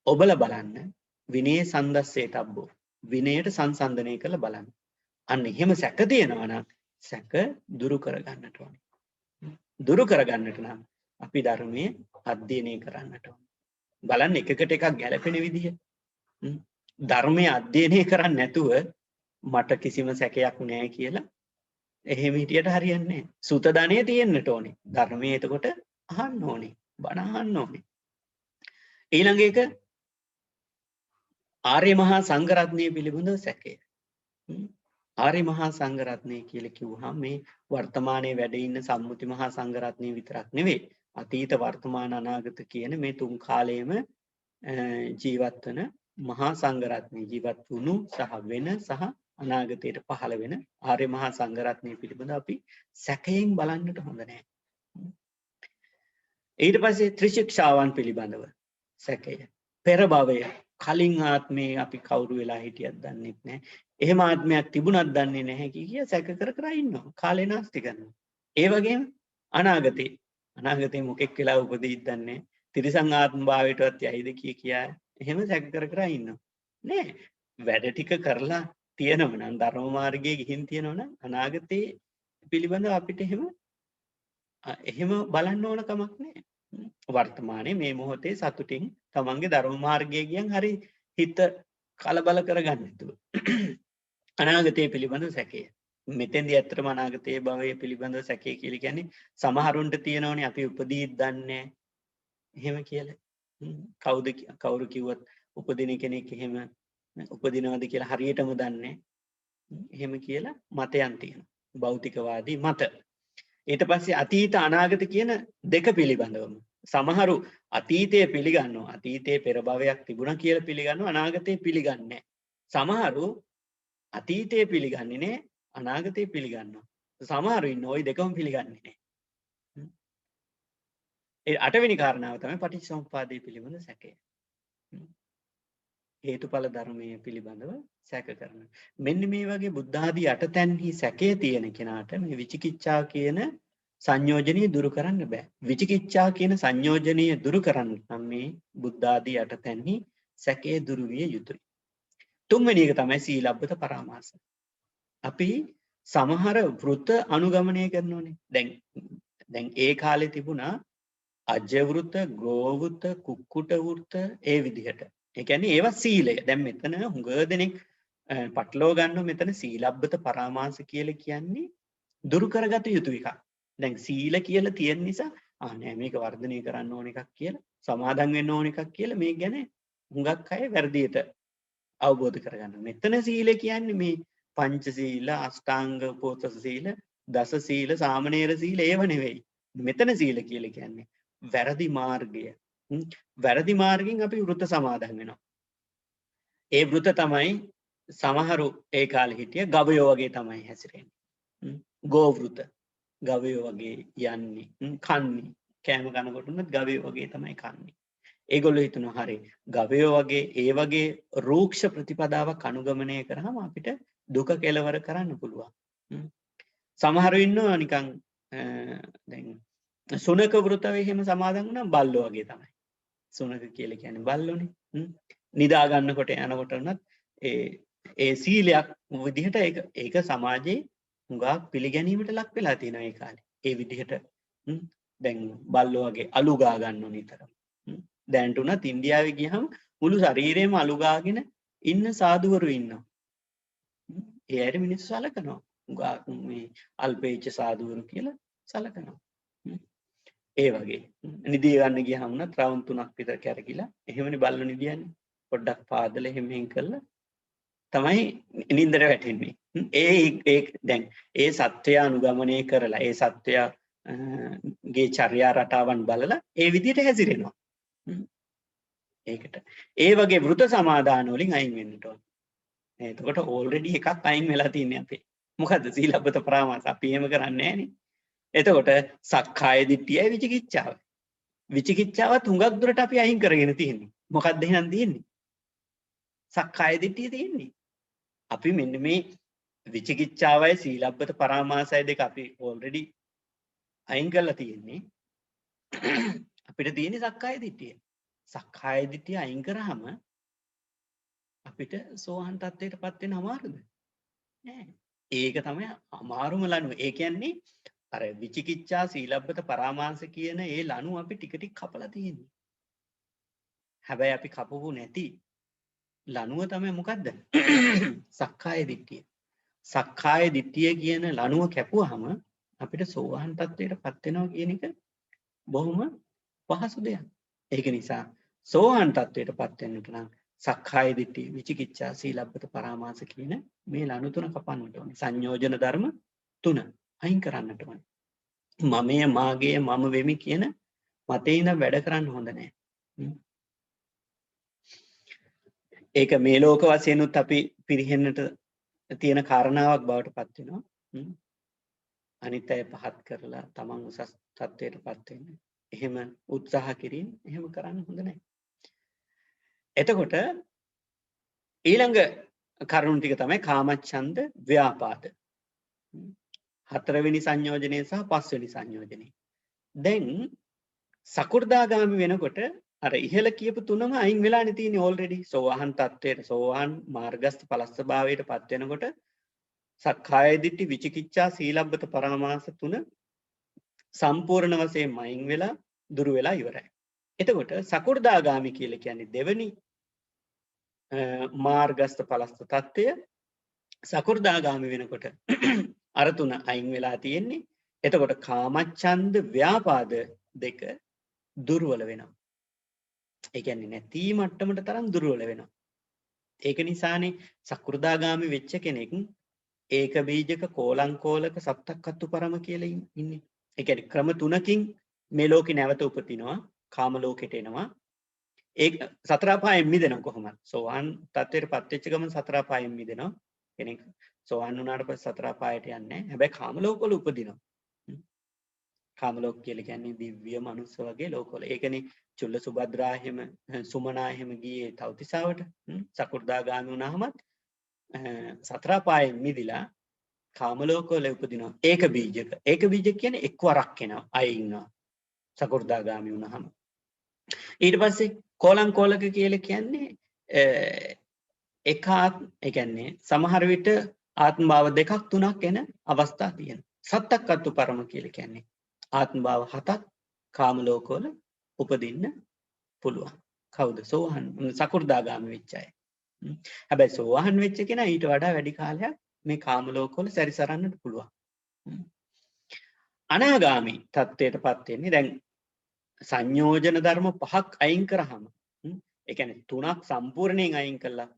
ඔබලා බලන්න විනය සන්දස්සේ තබ්බෝ විනයට සංසන්දනය කරලා බලන්න. අන්න එහෙම සැක තියෙනවා නම් සැක දුරු කරගන්නට ඕනේ. දුරු කරගන්නට නම් අපි ධර්මයේ අධ්‍යයනය කරන්නට ඕනේ. බලන්න එකකට එකක් ගැලපෙන විදිහ. ධර්මයේ අධ්‍යයනය කරන්නේ නැතුව මට කිසිම සැකයක් නැහැ කියලා එහෙම හිටියට හරියන්නේ නැහැ. සුත ධනෙ තියෙන්නට ඕනේ. ධර්මයේ එතකොට අහන්න ඕනේ. බණ අහන්න ඕනේ. ඊළඟ එක ආර්ය මහා සංඝරත්නය පිළිබඳව සැකය. ආර්ය මහා සංඝරත්නය කියලා කිව්වහම මේ වර්තමානයේ වැඩ ඉන්න සම්මුති මහා සංඝරත්නය විතරක් නෙවෙයි. අතීත වර්තමාන අනාගත කියන මේ තුන් කාලයේම ජීවත් වන මහා සංඝරත්නය ජීවත් වුණු සහ වෙන සහ අනාගතයට පහළ වෙන ආර්ය මහා සංඝරත්නය පිළිබඳව අපි සැකයෙන් බලන්නට හොඳ නැහැ. ඊට පස්සේ ත්‍රිශික්ෂාවන් පිළිබඳව සැකය. පෙර භවය කලින් ආත්මේ අපි කවුරු වෙලා හිටියත් දන්නෙත් නැහැ. එහෙම ආත්මයක් තිබුණත් දන්නේ නැහැ කිය සැක කර කර ඉන්නවා. කාලේ නාස්ති කරනවා. ඒ වගේම අනාගතේ මොකෙක් වෙලා උපදීත් දන්නේ නැහැ. තිරිසන් ආත්ම භාවයටවත් යයිද කියා එහෙම සැක කර කර ඉන්නවා. නෑ. වැඩ ටික කරලා තියෙනව නම් ධර්ම මාර්ගයේ ගිහින් තියෙනව නම් අනාගතේ පිළිබඳව අපිට එහෙම බලන්න ඕන කමක් නැහැ. වර්තමානයේ මේ මොහොතේ සතුටින් තමන්ගේ ධර්ම මාර්ගයේ ගියන් හරි හිත කලබල කරගන්න නැතුව. අනාගතයේ පිළිබඳව සැකය. මෙතෙන්දී ඇත්තටම අනාගතයේ භවයේ පිළිබඳව සැකය කියලා කියන්නේ සමහරුන්ට තියෙනවනේ අපි උපදීත් දන්නේ එහෙම කියලා. කවුරු කිව්වත් උපදින කෙනෙක් එහෙම උපදිනවද කියලා හරියටම දන්නේ එහෙම කියලා මතයන් තියෙනවා. භෞතිකවාදී මත. ඊට පස්සේ අතීත අනාගත කියන දෙක පිළිබඳවම සමහරු අතීතයේ පිළිගන්නවා. අතීතයේ පෙර භවයක් තිබුණා කියලා පිළිගන්නවා. අනාගතේ පිළිගන්නේ නැහැ. සමහරු අතීතයේ පිළිගන්නේ නැහැ. අනාගතේ පිළිගන්නවා. සමහරු ඉන්න ওই දෙකම පිළිගන්නේ නැහැ. ඒ අටවෙනි කාරණාව තමයි පටිච්චසමුප්පාදයේ පිළිබඳ සැකය. හේතුඵල ධර්මයේ පිළිබඳව සැක කරන. මෙන්න මේ වගේ බුද්ධ ආදී අටතැන්හි සැකය තියෙන කෙනාට මේ විචිකිච්ඡා කියන සංයෝජනීය දුරු කරන්න බෑ. විචිකිච්ඡා කියන සංයෝජනීය දුරු කරන්න නම් මේ බුද්ධ ආදී අටතැන්හි සැකය දුරු විය යුතුයි. තුන්වෙනි එක තමයි සීලබ්බත පරාමාස. අපි සමහර වෘත අනුගමනය කරනෝනේ. දැන් ඒ කාලේ තිබුණා අජ්‍ය වෘත, ගෝ වෘත, කුක්කුට වෘත ඒ විදිහට. ඒ කියන්නේ ඒවා සීලය. දැන් මෙතන හුඟ දෙනෙක් පටලව ගන්නව මෙතන සීලබ්බත පරාමාස කියලා කියන්නේ දුරු කරගත යුතු එකක්. දැන් සීල කියලා තියෙන නිසා නෑ මේක වර්ධනය කරන්න ඕන එකක් කියලා, සමාදන් වෙන්න ඕන එකක් කියලා මේ ගැන හුඟක් අය වැරදියට අවබෝධ කරගන්න. මෙතන සීල කියන්නේ මේ පංච සීල, අෂ්ටාංග උපෝසථ සීල, දස සීල, සාමණේර සීල ඒව නෙවෙයි. මෙතන සීල කියලා කියන්නේ වැරදි මාර්ගය. වැරදි මාර්ගෙන් අපි වෘත සමාදන් වෙනවා. ඒ වෘත තමයි සමහරු ඒ කාලේ හිටිය ගවයෝ වගේ තමයි හැසිරෙන්නේ. ගෝ වෘත. ගවයෝ වගේ යන්නේ, කන්නේ. කෑම කනකොට උනත් ගවයෝ වගේ තමයි කන්නේ. ඒගොල්ලෝ හිතනවා හරි ගවයෝ වගේ ඒ වගේ රූක්ෂ ප්‍රතිපදාවක් අනුගමනය කරාම අපිට දුක කෙලවර කරන්න පුළුවන්. සමහරු ඉන්නවා නිකන් දැන් සුනක වෘතව එහෙම සමාදන් වුණා බල්ලෝ වගේ තමයි. සුනක කියලා කියන්නේ බල්ලෝනේ. නිදා ගන්නකොට යනකොට උනත් ඒ සීලයක් විදිහට ඒක සමාජයේ හුඟක් පිළිගැනීමට ලක් වෙලා තියෙනවා ඒ කාලේ. ඒ විදිහට දැන් බල්ලෝ වගේ අලු ගා ගන්නෝ නිතරම. දැන්ට උනත් ඉන්දියාවේ ගියහම මුළු ශරීරෙම අලු ගාගෙන ඉන්න සාදුවරු ඉන්නවා. ඒ අයට මිනිස්සු සලකනවා. හුඟක් මේ අල්පේච්ච සාදුවරු කියලා සලකනවා. ඒ වගේ නිදිය ගන්න ගියහම උනත් රවුම් 3ක් විතර කැරකිලා එහෙමනේ බල්ලෝ නිදියන්නේ. පොඩ්ඩක් පාදලා එහෙම කළා තමයි නින්දට වැටෙන්නේ. ඒ දැන් ඒ සත්‍යය අනුගමනය කරලා ඒ සත්‍යය ගේ චර්යා රටාවන් බලලා ඒ විදිහට හැසිරෙනවා. ඒකට ඒ වගේ වෘත සමාදාන වලින් අයින් වෙන්න ඕන. එතකොට ඕල්රෙඩි එකක් අයින් වෙලා තින්නේ අපේ. මොකද්ද සීලබ්බත පරාමාස අපි එහෙම කරන්නේ නැහනේ. එතකොට සක්කාය දිට්ඨියයි විචිකිච්ඡාවයි. විචිකිච්ඡාවත් හුඟක් දුරට අපි අයින් කරගෙන තියෙන්නේ. මොකද්ද එහෙනම් තියෙන්නේ? සක්කාය දිට්ඨිය තියෙන්නේ. අපි මෙන්න මේ විචිකිච්ඡාවයි සීලබ්බත පරාමාසය දෙක අපි ඕල්රෙඩි අයින් කරලා තියෙන්නේ. අපිට තියෙන්නේ සක්කාය දිට්ඨිය. සක්කාය දිට්ඨිය අයින් කරාම අපිට සෝහන් තත්ත්වයටපත් වෙන අමාරුද? නෑ. ඒක තමයි අමාරුම ලනුව. ඒ කියන්නේ අර විචිකිච්ඡා සීලබ්බත පරාමාස කියන ඒ ලනුව අපි ටික ටික කපලා තියෙන්නේ. හැබැයි අපි කපපු නැති ලනුව තමයි මොකද්ද? සක්කාය දිට්ඨිය. සක්කාය දිට්ඨිය කියන ලනුව කැපුවාම අපිට සෝවාන් තත්ත්වයටපත් වෙනවා කියන එක බොහොම පහසු දෙයක්. ඒක නිසා සෝවාන් තත්ත්වයටපත් වෙන්නට නම් සක්කාය දිට්ඨිය, විචිකිච්ඡා, සීලබ්බත පරාමාස කියන මේ ලනු තුන කපන්නට ඕනේ. සංයෝජන ධර්ම තුන අයින් කරන්නට ඕනේ. මමය, මාගේ, මම වෙමි කියන මතේ ඉඳන් වැඩ කරන්න හොඳ නැහැ. ඒක මේ ලෝක වශයෙන්ුත් අපි පිරිහෙන්නට තියෙන කාරණාවක් බවට පත් වෙනවා. අනිත් අය පහත් කරලා තමන් උසස් තත්ත්වයටපත් වෙන්න. එහෙම උත්සාහ කිරීම එහෙම කරන්න හොඳ නැහැ. එතකොට ඊළඟ කරුණු ටික තමයි කාමච්ඡන්ද ව්‍යාපාද. හතරවෙනි සංයෝජනය සහ පස්වෙනි සංයෝජනය. දැන් සකු르දාගාමි වෙනකොට අර ඉහළ කියපු තුනම අයින් වෙලානේ තියෙන්නේ ඕල්රෙඩි. සෝවාන් තත්ත්වයට, සෝවාන් මාර්ගස්ත පලස්ස භාවයටපත් වෙනකොට සක්කාය දිට්ඨි, විචිකිච්ඡා, සීලබ්බත පරාමාස තුන සම්පූර්ණ වශයෙන් අයින් වෙලා දුරු වෙලා ඉවරයි. එතකොට සකු르දාගාමි කියලා කියන්නේ දෙවෙනි මාර්ගස්ත පලස්ත තත්ත්වය. සකු르දාගාමි වෙනකොට අර තුන අයින් වෙලා තියෙන්නේ. එතකොට කාමච්ඡන්ද ව්‍යාපාද දෙක දුර්වල වෙනවා. ඒ කියන්නේ නැති මට්ටමට තරම් දුර්වල වෙනවා. ඒක නිසානේ සකු르දාගාමි වෙච්ච කෙනෙක් ඒක බීජක කෝලංකෝලක සප්තක්කත්තු පරම කියලා ඉන්නේ. ඒ කියන්නේ ක්‍රම තුනකින් මේ ලෝකේ නැවත උපදිනවා, කාම ලෝකෙට එනවා. ඒ සතර අපායෙන් මිදෙනවා කොහොමද? සෝවාන් තත්ත්වයටපත් වෙච්ච ගමන් සතර අපායෙන් මිදෙනවා. කෙනෙක් සෝවාන් වුණාට පස්සේ සතර අපායට යන්නේ නැහැ. හැබැයි කාම ලෝකවල උපදිනවා. කාම ලෝක කියලා කියන්නේ දිව්‍ය මනුස්ස වගේ ලෝකවල. ඒකනේ චුල්ල සුභද්‍රා එහෙම සුමනා එහෙම ගියේ තවතිසාවට. සකු르දාගාමි වුණාමත් සතර අපායෙන් මිදිලා කාම ලෝකවල උපදිනවා. ඒක බීජක. ඒක බීජක කියන්නේ එක්වරක් එනවා. අය ඉන්නවා. සකු르දාගාමි වුණාම. ඊට පස්සේ කෝලංකෝලක කියලා කියන්නේ ඒ කියන්නේ සමහර විට ආත්ම භාව දෙකක් තුනක් එන අවස්ථා තියෙනවා. සත්තක්කත්තු පරම කියලා කියන්නේ ආත්ම භාව 7ක් කාම ලෝකවල උපදින්න පුළුවන්. කවුද? සෝහන් සකු르දාගාමි වෙච්ච අය. හැබැයි සෝහන් වෙච්ච කෙනා ඊට වඩා වැඩි කාලයක් මේ කාම ලෝකවල සැරිසරන්නට පුළුවන්. අනාගාමි තත්ත්වයටපත් වෙන්නේ දැන් සංයෝජන ධර්ම පහක් අයින් කරාම ඒ කියන්නේ තුනක් සම්පූර්ණයෙන් අයින් කළා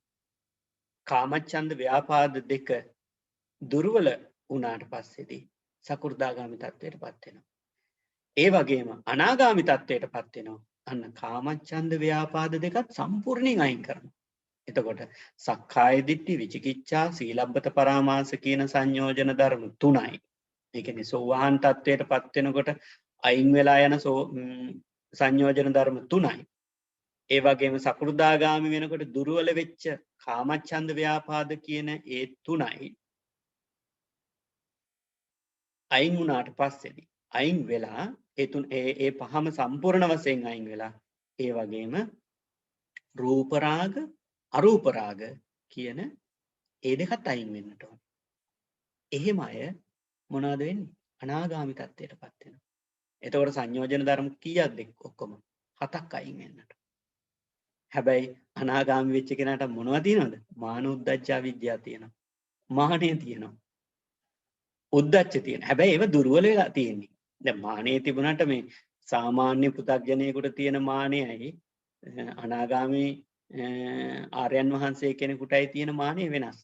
කාමච්ඡන්ද ව්‍යාපාද දෙක දුර්වල වුණාට පස්සේදී සකු르දාගාමි තත්ත්වයටපත් වෙනවා. ඒ වගේම අනාගාමි තත්ත්වයටපත් වෙනවා. අන්න කාමච්ඡන්ද ව්‍යාපාද දෙකත් සම්පූර්ණයෙන් අයින් කරනවා. එතකොට සක්කාය දිට්ඨි, විචිකිච්ඡා, සීලබ්බත පරාමාස කියන සංයෝජන ධර්ම තුනයි. ඒ කියන්නේ සෝවාන් තත්ත්වයටපත් වෙනකොට අයින් වෙලා යන සංයෝජන ධර්ම තුනයි. ඒ වගේම සකු르දාගාමි වෙනකොට දුර්වල වෙච්ච කාමච්ඡන්ද ව්‍යාපාද කියන ඒ තුනයි අයින් වුණාට පස්සේදී අයින් වෙලා ඒ පහම සම්පූර්ණ වශයෙන් අයින් වෙලා ඒ වගේම රූප රාග අරූප රාග කියන ඒ දෙකත් අයින් වෙන්නට ඕන. එහෙම අය මොනවද වෙන්නේ? අනාගාමි තත්ත්වයටපත් වෙනවා. එතකොට සංයෝජන ධර්ම කීයක්ද ඔක්කොම? 7ක් අයින් වෙන්නට. හැබැයි අනාගාමි වෙච්ච කෙනාට මොනවද තියෙනවද? මාන උද්දච්ච අවිද්‍යාව තියෙනවා. මානෙ තියෙනවා. උද්දච්ච තියෙනවා. හැබැයි ඒව දුර්වල වෙලා තියෙන්නේ. දැන් මානෙ තිබුණාට මේ සාමාන්‍ය පු탁ජනයෙකුට තියෙන මානෙයි අනාගාමි ආර්යයන් වහන්සේ කෙනෙකුටයි තියෙන මානෙ වෙනස්.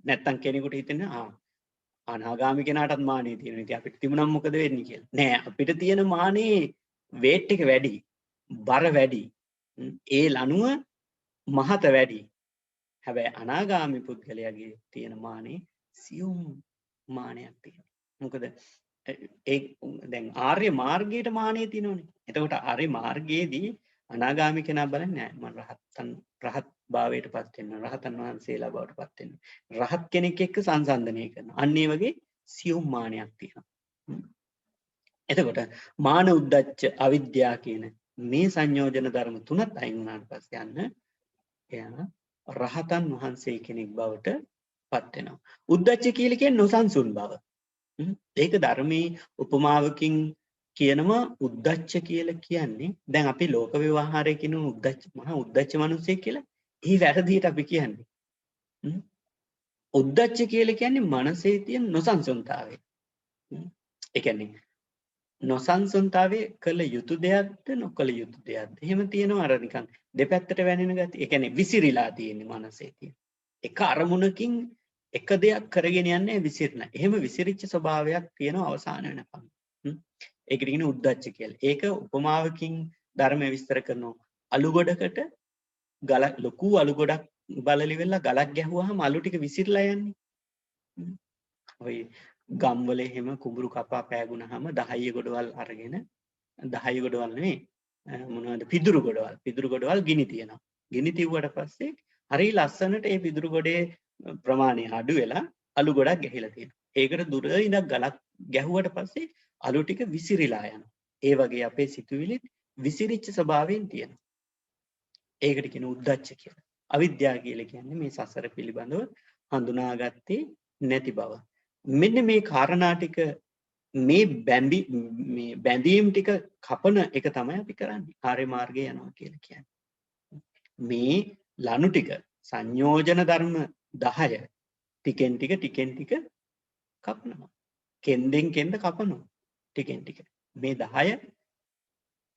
නැත්තම් කෙනෙකුට හිතෙන්නේ අනාගාමි කෙනාටත් මානෙ තියෙනවා. ඉතින් අපිට තිබුණාම මොකද වෙන්නේ කියලා. නෑ අපිට තියෙන මානෙ වේට් එක වැඩි. බර වැඩි. ඒ ලනුව මහත වැඩි. හැබැයි අනාගාමි පුද්ගලයාගේ තියෙන මානෙ සියුම් මානයක් තියෙනවා. මොකද දැන් ආර්ය මාර්ගයට මානෙ තියෙනවනේ. එතකොට ආර්ය මාර්ගයේදී අනාගාමි කෙනා බලන්නේ නැහැ මම රහත් භාවයටපත් වෙනවා. රහතන් වහන්සේලා බවටපත් වෙනවා. රහත් කෙනෙක් එක්ක සංසන්දනය කරනවා. අන්න ඒ වගේ සියුම් මානයක් තියෙනවා. එතකොට මාන උද්දච්ච අවිද්‍යාව කියන මේ සංයෝජන ධර්ම තුනත් අයින් වුණාට පස්සේ යන්න එයා රහතන් වහන්සේ කෙනෙක් බවට පත් වෙනවා. උද්දච්ච කියලා කියන්නේ නොසන්සුන් බව. ඒක ධර්මයේ උපමාවකින් කියනවා උද්දච්ච කියලා කියන්නේ දැන් අපි ලෝක ව්‍යවහාරයේ කියන උද්දච්ච මහා උද්දච්ච මිනිස්සෙක් කියලා. ඒ වැරදියට අපි කියන්නේ. උද්දච්ච කියලා කියන්නේ මනසේ තියෙන නොසන්සුන්තාවය. ඒ කියන්නේ නොසන්සුන්තාවයේ කළ යුතු දෙයක්ද නොකළ යුතු දෙයක්ද එහෙම තියෙනවා අර නිකන් දෙපැත්තට වැනෙන ගතිය. ඒ කියන්නේ විසිරීලා තියෙන්නේ මනසේ තියෙන. එක අරමුණකින් එක දෙයක් කරගෙන යන්නේ විසිරණ. එහෙම විසිරිච්ච ස්වභාවයක් තියෙනවා අවසාන වෙනකම්. ඒකට කියන උද්දච්ච කියලා. ඒක උපමාවකින් ධර්මය විස්තර කරනවා. අලු ගොඩකට ලොකු අලු ගොඩක් බලලි වෙලා ගලක් ගැහුවාම අලු ටික විසිරලා යන්නේ. ඔය ගම්වල එහෙම කුඹුරු කපා පෑගුණාම 10 ගොඩවල් අරගෙන 10 ගොඩවල් නෙවෙයි මොනවද පිදුරු ගොඩවල් ගිනි තියනවා. ගිනි තියුවට පස්සේ හරි ලස්සනට ඒ පිදුරු ගොඩේ ප්‍රමාණය අඩු වෙලා අලු ගොඩක් ගැහිලා තියෙනවා. ඒකට දුර ඉඳන් ගලක් ගැහුවට පස්සේ අලු ටික විසිරීලා යනවා. ඒ වගේ අපේ සිතුවිලි විසිරිච්ච ස්වභාවයෙන් තියෙනවා. ඒකට කියන උද්දච්ච කියලා. අවිද්‍යාව කියලා කියන්නේ මේ සසර පිළිබඳව හඳුනාගත්තේ නැති බව. මෙන්න මේ කාරණා ටික මේ බැඳීම් ටික කපන එක තමයි අපි කරන්නේ. ආර්ය මාර්ගයේ යනවා කියලා කියන්නේ. මේ ලනු ටික සංයෝජන ධර්ම 10 ටිකෙන් ටික කපනවා. කෙන්දෙන් කෙන්ද කපනවා. ටිකෙන් ටික. මේ 10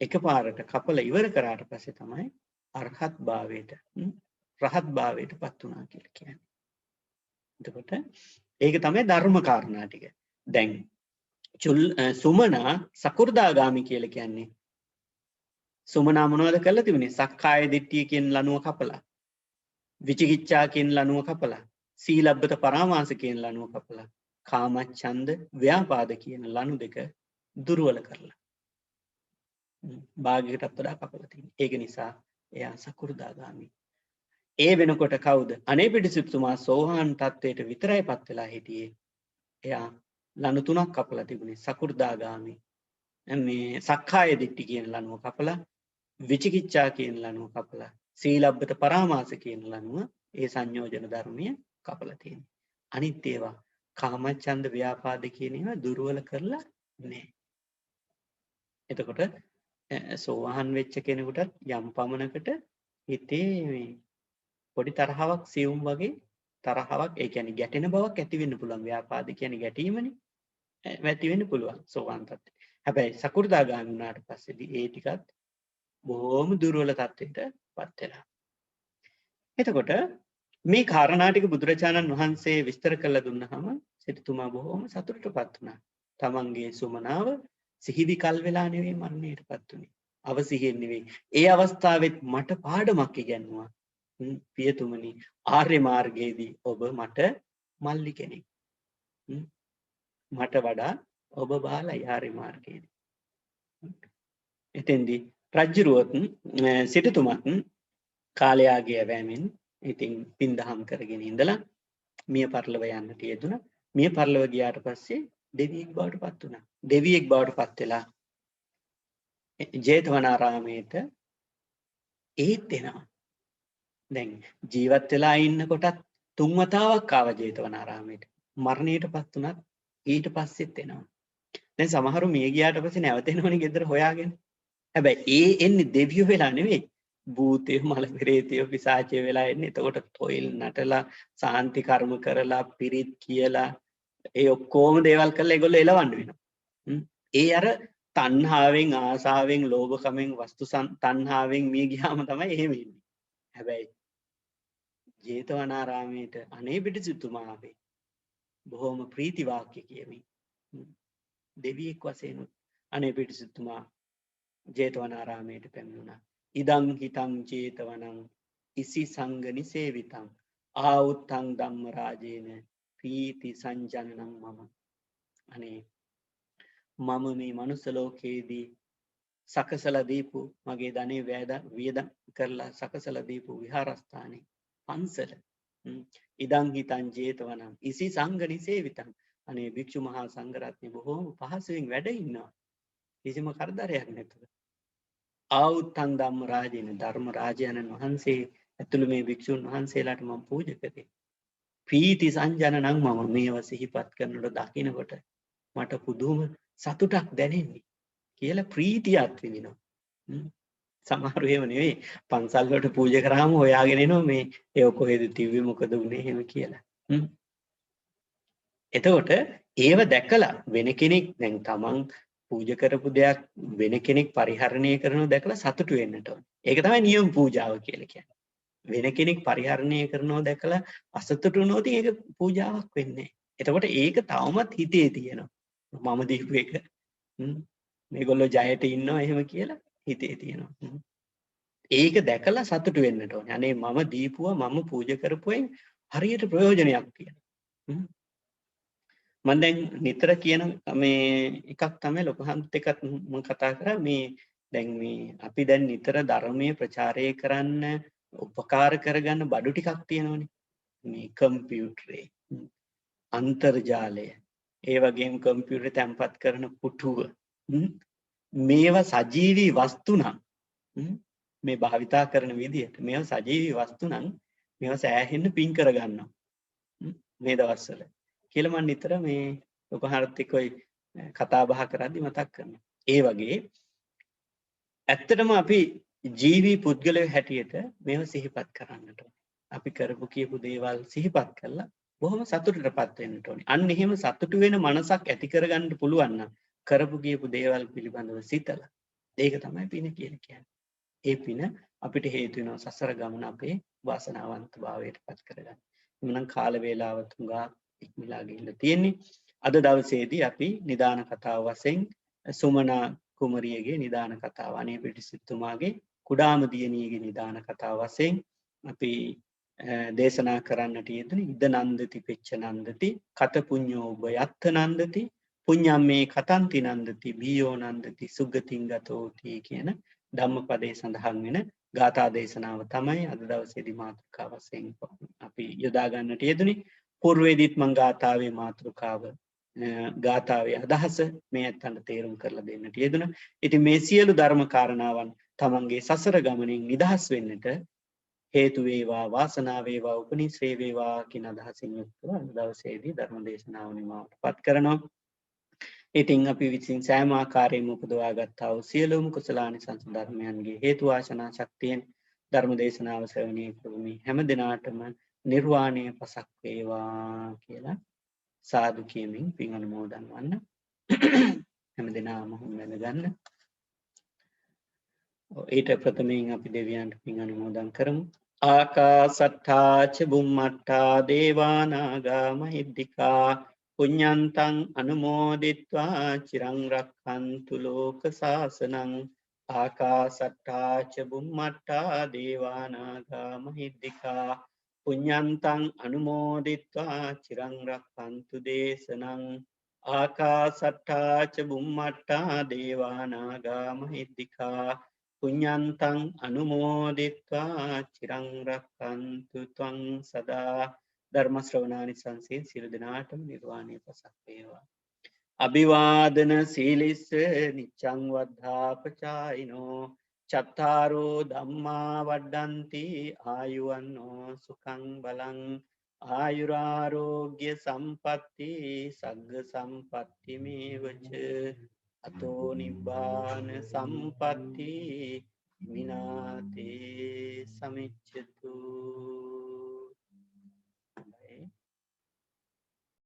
එකපාරට කපලා ඉවර කරාට පස්සේ තමයි අරහත් භාවයට රහත් භාවයටපත් වුණා කියලා කියන්නේ. එතකොට ඒක තමයි ධර්ම කාරණා ටික. දැන් සුමනා සකු르දාගාමි කියලා කියන්නේ සුමනා මොනවද කරලා තිබුණේ? සක්කාය දිට්ඨිය කියන ලනුව කපලා, විචිකිච්ඡා කියන ලනුව කපලා, සීලබ්බත පරාමාස කියන ලනුව කපලා, කාමච්ඡන්ද ව්‍යාපාද කියන ලනු දෙක දුර්වල කරලා. භාගයකටත් වඩා කපලා තියෙනවා. ඒක නිසා එයා සකු르දාගාමි. ඒ වෙනකොට කවුද? අනේපිඩිසිතුමා සෝහාන් තත්වයට විතරයිපත් වෙලා හිටියේ. එයා ලනු තුනක් කපලා තිබුණේ. සකු르දාගාමි. මේ සක්කාය දිට්ඨි කියන ලනුව කපලා, විචිකිච්ඡා කියන ලනුව කපලා, සීලබ්බත පරාමාස කියන ලනුව ඒ සංයෝජන ධර්මයේ කපලා තියෙනවා. අනිත් ඒවා කාමච්ඡන්ද ව්‍යාපාද කියන ඒවා දුර්වල කරලා නැහැ. එතකොට සෝවාන් වෙච්ච කෙනෙකුට යම් පමණකට හිතේ මේ පොඩි තරහාවක් සියුම් වගේ තරහාවක් ඒ කියන්නේ ගැටෙන බවක් ඇති වෙන්න පුළුවන්. ව්‍යාපාද කියන්නේ ගැටීමනේ. ඇති වෙන්න පුළුවන් සෝවාන් තත්ත්වය. හැබැයි සකු르දාගාමි වුණාට පස්සේදී ඒ ටිකත් බොහොම දුර්වල තත්ත්වයටපත් වෙනවා. එතකොට මේ කාරණා ටික බුදුරජාණන් වහන්සේ විස්තර කළ දුන්නාම සිටුතුමා බොහොම සතුටටපත් වුණා. තමන්ගේ සුමනාව සිහිවි කල් වෙලා නෙවෙයි මරණයටපත් උනේ. අවසිහියෙන් නෙවෙයි. ඒ අවස්ථාවෙත් මට පාඩමක් ඉගෙනුවා. පියතුමනි ආර්ය මාර්ගයේදී ඔබ මට මල්ලි කෙනෙක්. මට වඩා ඔබ බාලයි ආර්ය මාර්ගයේදී. එතෙන්දී රජ්ජුරුවත් සිටුතුමත් කාලයාගේ වැමෙන් ඉතින් පින්දහම් කරගෙන ඉඳලා මිය පරලොව යන්නට යෙදුණා. මිය පරලොව ගියාට පස්සේ දෙවියෙක් බවට පත් වුණා. දෙවියෙක් බවට පත් වෙලා ජේතවනාරාමයට ඒත් එනවා. දැන් ජීවත් වෙලා ඉන්නකොටත් 3 වතාවක් ආව ජේතවනාරාමයට. මරණයටපත් උනත් ඊට පස්සෙත් එනවා. දැන් සමහරු මිය ගියාට පස්සේ නැවත එනවනේ ගෙදර හොයාගෙන. හැබැයි ඒ එන්නේ දෙවියෝ වෙලා නෙවෙයි. භූතයෝ මල පෙරේතයෝ පිසාචයෝ වෙලා එන්නේ. එතකොට තොইল නටලා සාන්ති කර්ම කරලා පිරිත් කියලා ඒ ඔක්කොම දේවල් කරලා ඒගොල්ලෝ එලවන්න වෙනවා. ඒ අර තණ්හාවෙන් ආසාවෙන් ලෝභකමෙන් වස්තු තණ්හාවෙන් මිය ගියාම තමයි එහෙම වෙන්නේ. හැබැයි ජේතවනාරාමයට අනේ පිටිසිතුමා ආවේ බොහොම ප්‍රීති වාක්‍ය කියමින් දෙවියෙක් වශයෙන් අනේ පිටිසිතුමා ජේතවනාරාමයට පැමිණුණා. ඉදං හිතං ජේතවනං ඉසි සංගනි සේවිතං ආවුත්තං ධම්ම රාජේන ප්‍රීති සංජනනං මම. අනේ මම මේ මනුස්ස ලෝකයේදී සකසලා දීපු මගේ ධනෙ වියදම් කරලා සකසලා දීපු විහාරස්ථානේ පන්සල ඉදං හිතං ජේතවනං ඉසි සංගනි සේවිතං. අනේ භික්ෂු මහා සංඝරත්නය බොහෝම පහසුවෙන් වැඩ ඉන්නවා. කිසිම කරදරයක් නැතුව. ආවුත්තං ධම්ම රාජේන ධර්ම රාජානන් වහන්සේ ඇතුළු මේ භික්ෂුන් වහන්සේලාට මම පූජා කරේ. ප්‍රීති සංජනනං මම මේවා සිහිපත් කරනකොට දකින්නකොට මට පුදුම සතුටක් දැනෙන්නේ කියලා ප්‍රීතියක් විඳිනවා. සමහර ඒවා නෙවෙයි පන්සල් වලට පූජා කරාම හොයාගෙන එනවා මේ ඒ කොහෙද තිව්වේ මොකද උනේ එහෙම කියලා. එතකොට ඒව දැකලා වෙන කෙනෙක් දැන් තමන් පූජා කරපු දෙයක් වෙන කෙනෙක් පරිහරණය කරනවා දැකලා සතුටු වෙන්නට ඕනේ. ඒක තමයි නියම පූජාව කියලා කියන්නේ. වෙන කෙනෙක් පරිහරණය කරනවා දැකලා අසතුටු වුණොත් ඒක පූජාවක් වෙන්නේ නැහැ. එතකොට ඒක තවමත් හිතේ තියෙනවා. මම දීපු එක මේගොල්ලෝ ජයට ඉන්නවා එහෙම කියලා හිතේ තියෙනවා. ඒක දැකලා සතුටු වෙන්නට ඕනේ. අනේ මම දීපුවා මම පූජා කරපුවෙන් හරියට ප්‍රයෝජනයක් තියෙනවා. මම දැන් නිතර කියන මේ එකක් තමයි ලොකුහන්ත් එක්කත් මම කතා කරා මේ දැන් මේ අපි දැන් නිතර ධර්මයේ ප්‍රචාරය කරන්න උපකාර කරගන්න බඩු ටිකක් තියෙනවනේ. මේ කම්පියුටරේ අන්තර්ජාලය ඒ වගේම කම්පියුටරේ තැම්පත් කරන පුටුව මේවා සජීවී වස්තු නම් මේ භාවිතා කරන විදිහට මේවා සජීවී වස්තු නම් මේවා සෑහෙන්න පින් කරගන්නවා මේ දවස්වල කියලා මම නිතර මේ ලොකුහාරත් එක්ක කතා බහ කරද්දි මතක් කරනවා. ඒ වගේ ඇත්තටම අපි ජීවි පුද්ගලයෝ හැටියට මේව සිහිපත් කරන්නට ඕනේ. අපි කරපු කියපු දේවල් සිහිපත් කළා බොහොම සතුටටපත් වෙන්නට ඕනේ. අන්න එහෙම සතුටු වෙන මනසක් ඇති කරගන්න පුළුවන් නම් කරපු කියපු දේවල් පිළිබඳව සිතලා ඒක තමයි පින කියලා කියන්නේ. ඒ පින අපිට හේතු වෙනවා සසර ගමන අපේ වාසනාවන්ත භාවයට පත් කරගන්න. එමුනම් කාල වේලාව තුඟා ඉක්මලා ගිහිල්ලා තියෙන්නේ. අද දවසේදී අපි නිදාන කතාව වශයෙන් සුමනා කුමරියගේ නිදාන කතාව අනේ පිටිසිතුමාගේ කුඩාම දියණියගේ නිදාන කතාව වශයෙන් අපි දේශනා කරන්නට යෙදුනේ ඉද නන්දති පෙච්ච නන්දති කත පුඤ්ඤෝ ඔබ යත්ත නන්දති පුඤ්ඤම්මේ කතන්ති නන්දති බීයෝ නන්දති සුගතින් ගතෝති කියන ධම්මපදයේ සඳහන් වෙන ගාථා දේශනාව තමයි අද දවසේදී මාතෘකාව වශයෙන් අපි යොදා ගන්නට යෙදුනේ. పూర్වේදීත් මං ගාථාවේ මාතෘකාව ගාථාවේ අදහස මේ අතන තේරුම් කරලා දෙන්නට යෙදුණා. ඉතින් මේ සියලු ධර්ම කාරණාවන් තමන්ගේ සසර ගමනින් නිදහස් වෙන්නට හේතු වේවා වාසනාව වේවා උපනිශ්‍රේ වේවා කියන අදහසින් යුක්තව අද දවසේදී ධර්ම දේශනාව නිමාවටපත් කරනවා. ඉතින් අපි විසින් සෑම ආකාරයෙන්ම උපදවා ගත්තා වූ සියලුම කුසලානිසංස ධර්මයන්ගේ හේතු වාසනා ශක්තියෙන් ධර්ම දේශනාව ශ්‍රවණය කරමි. හැම දිනාටම නිර්වාණය පසක් වේවා කියලා සාදු කියමින් පින් අනුමෝදන් වන්න. හැම දිනාම හොම්බෙන්න ගන්න. ඊට ප්‍රථමයෙන් අපි දෙවියන්ට පින් අනුමෝදන් කරමු. ආකාසට්ඨා ච බුම්මට්ඨා දේවා නාග මහිද්దికා පුඤ්ඤන්තං අනුමෝදිත්වා චිරං රක්ඛන්තු ලෝක සාසනං. ආකාසට්ඨා ච බුම්මට්ඨා දේවා නාග මහිද්దికා පුඤ්ඤන්තං අනුමෝදිත්වා චිරං රක්ඛන්තු දේශනං. ආකාසට්ඨා ච බුම්මට්ඨා දේවා නාග මහිද්దికා පුඤ්ඤන්තං අනුමෝදිත්වා චිරං රක්ඛන්තු ත්වං සදා. ධර්ම ශ්‍රවණානිසංසයෙන් සියලු දෙනාටම නිර්වාණය පසක් වේවා. අභිවාදන සීලිස්ස නිච්ඡං වද්ධාපචායිනෝ චත්තාරෝ ධම්මා වඩ්ඩන්ති ආයුවන්නෝ සුඛං බලං ආයුරාරෝග්‍ය සම්පatti සග්ග සම්පatti මේවච අතෝ නිබ්බාන සම්පatti මිනාතේ සමිච්ඡති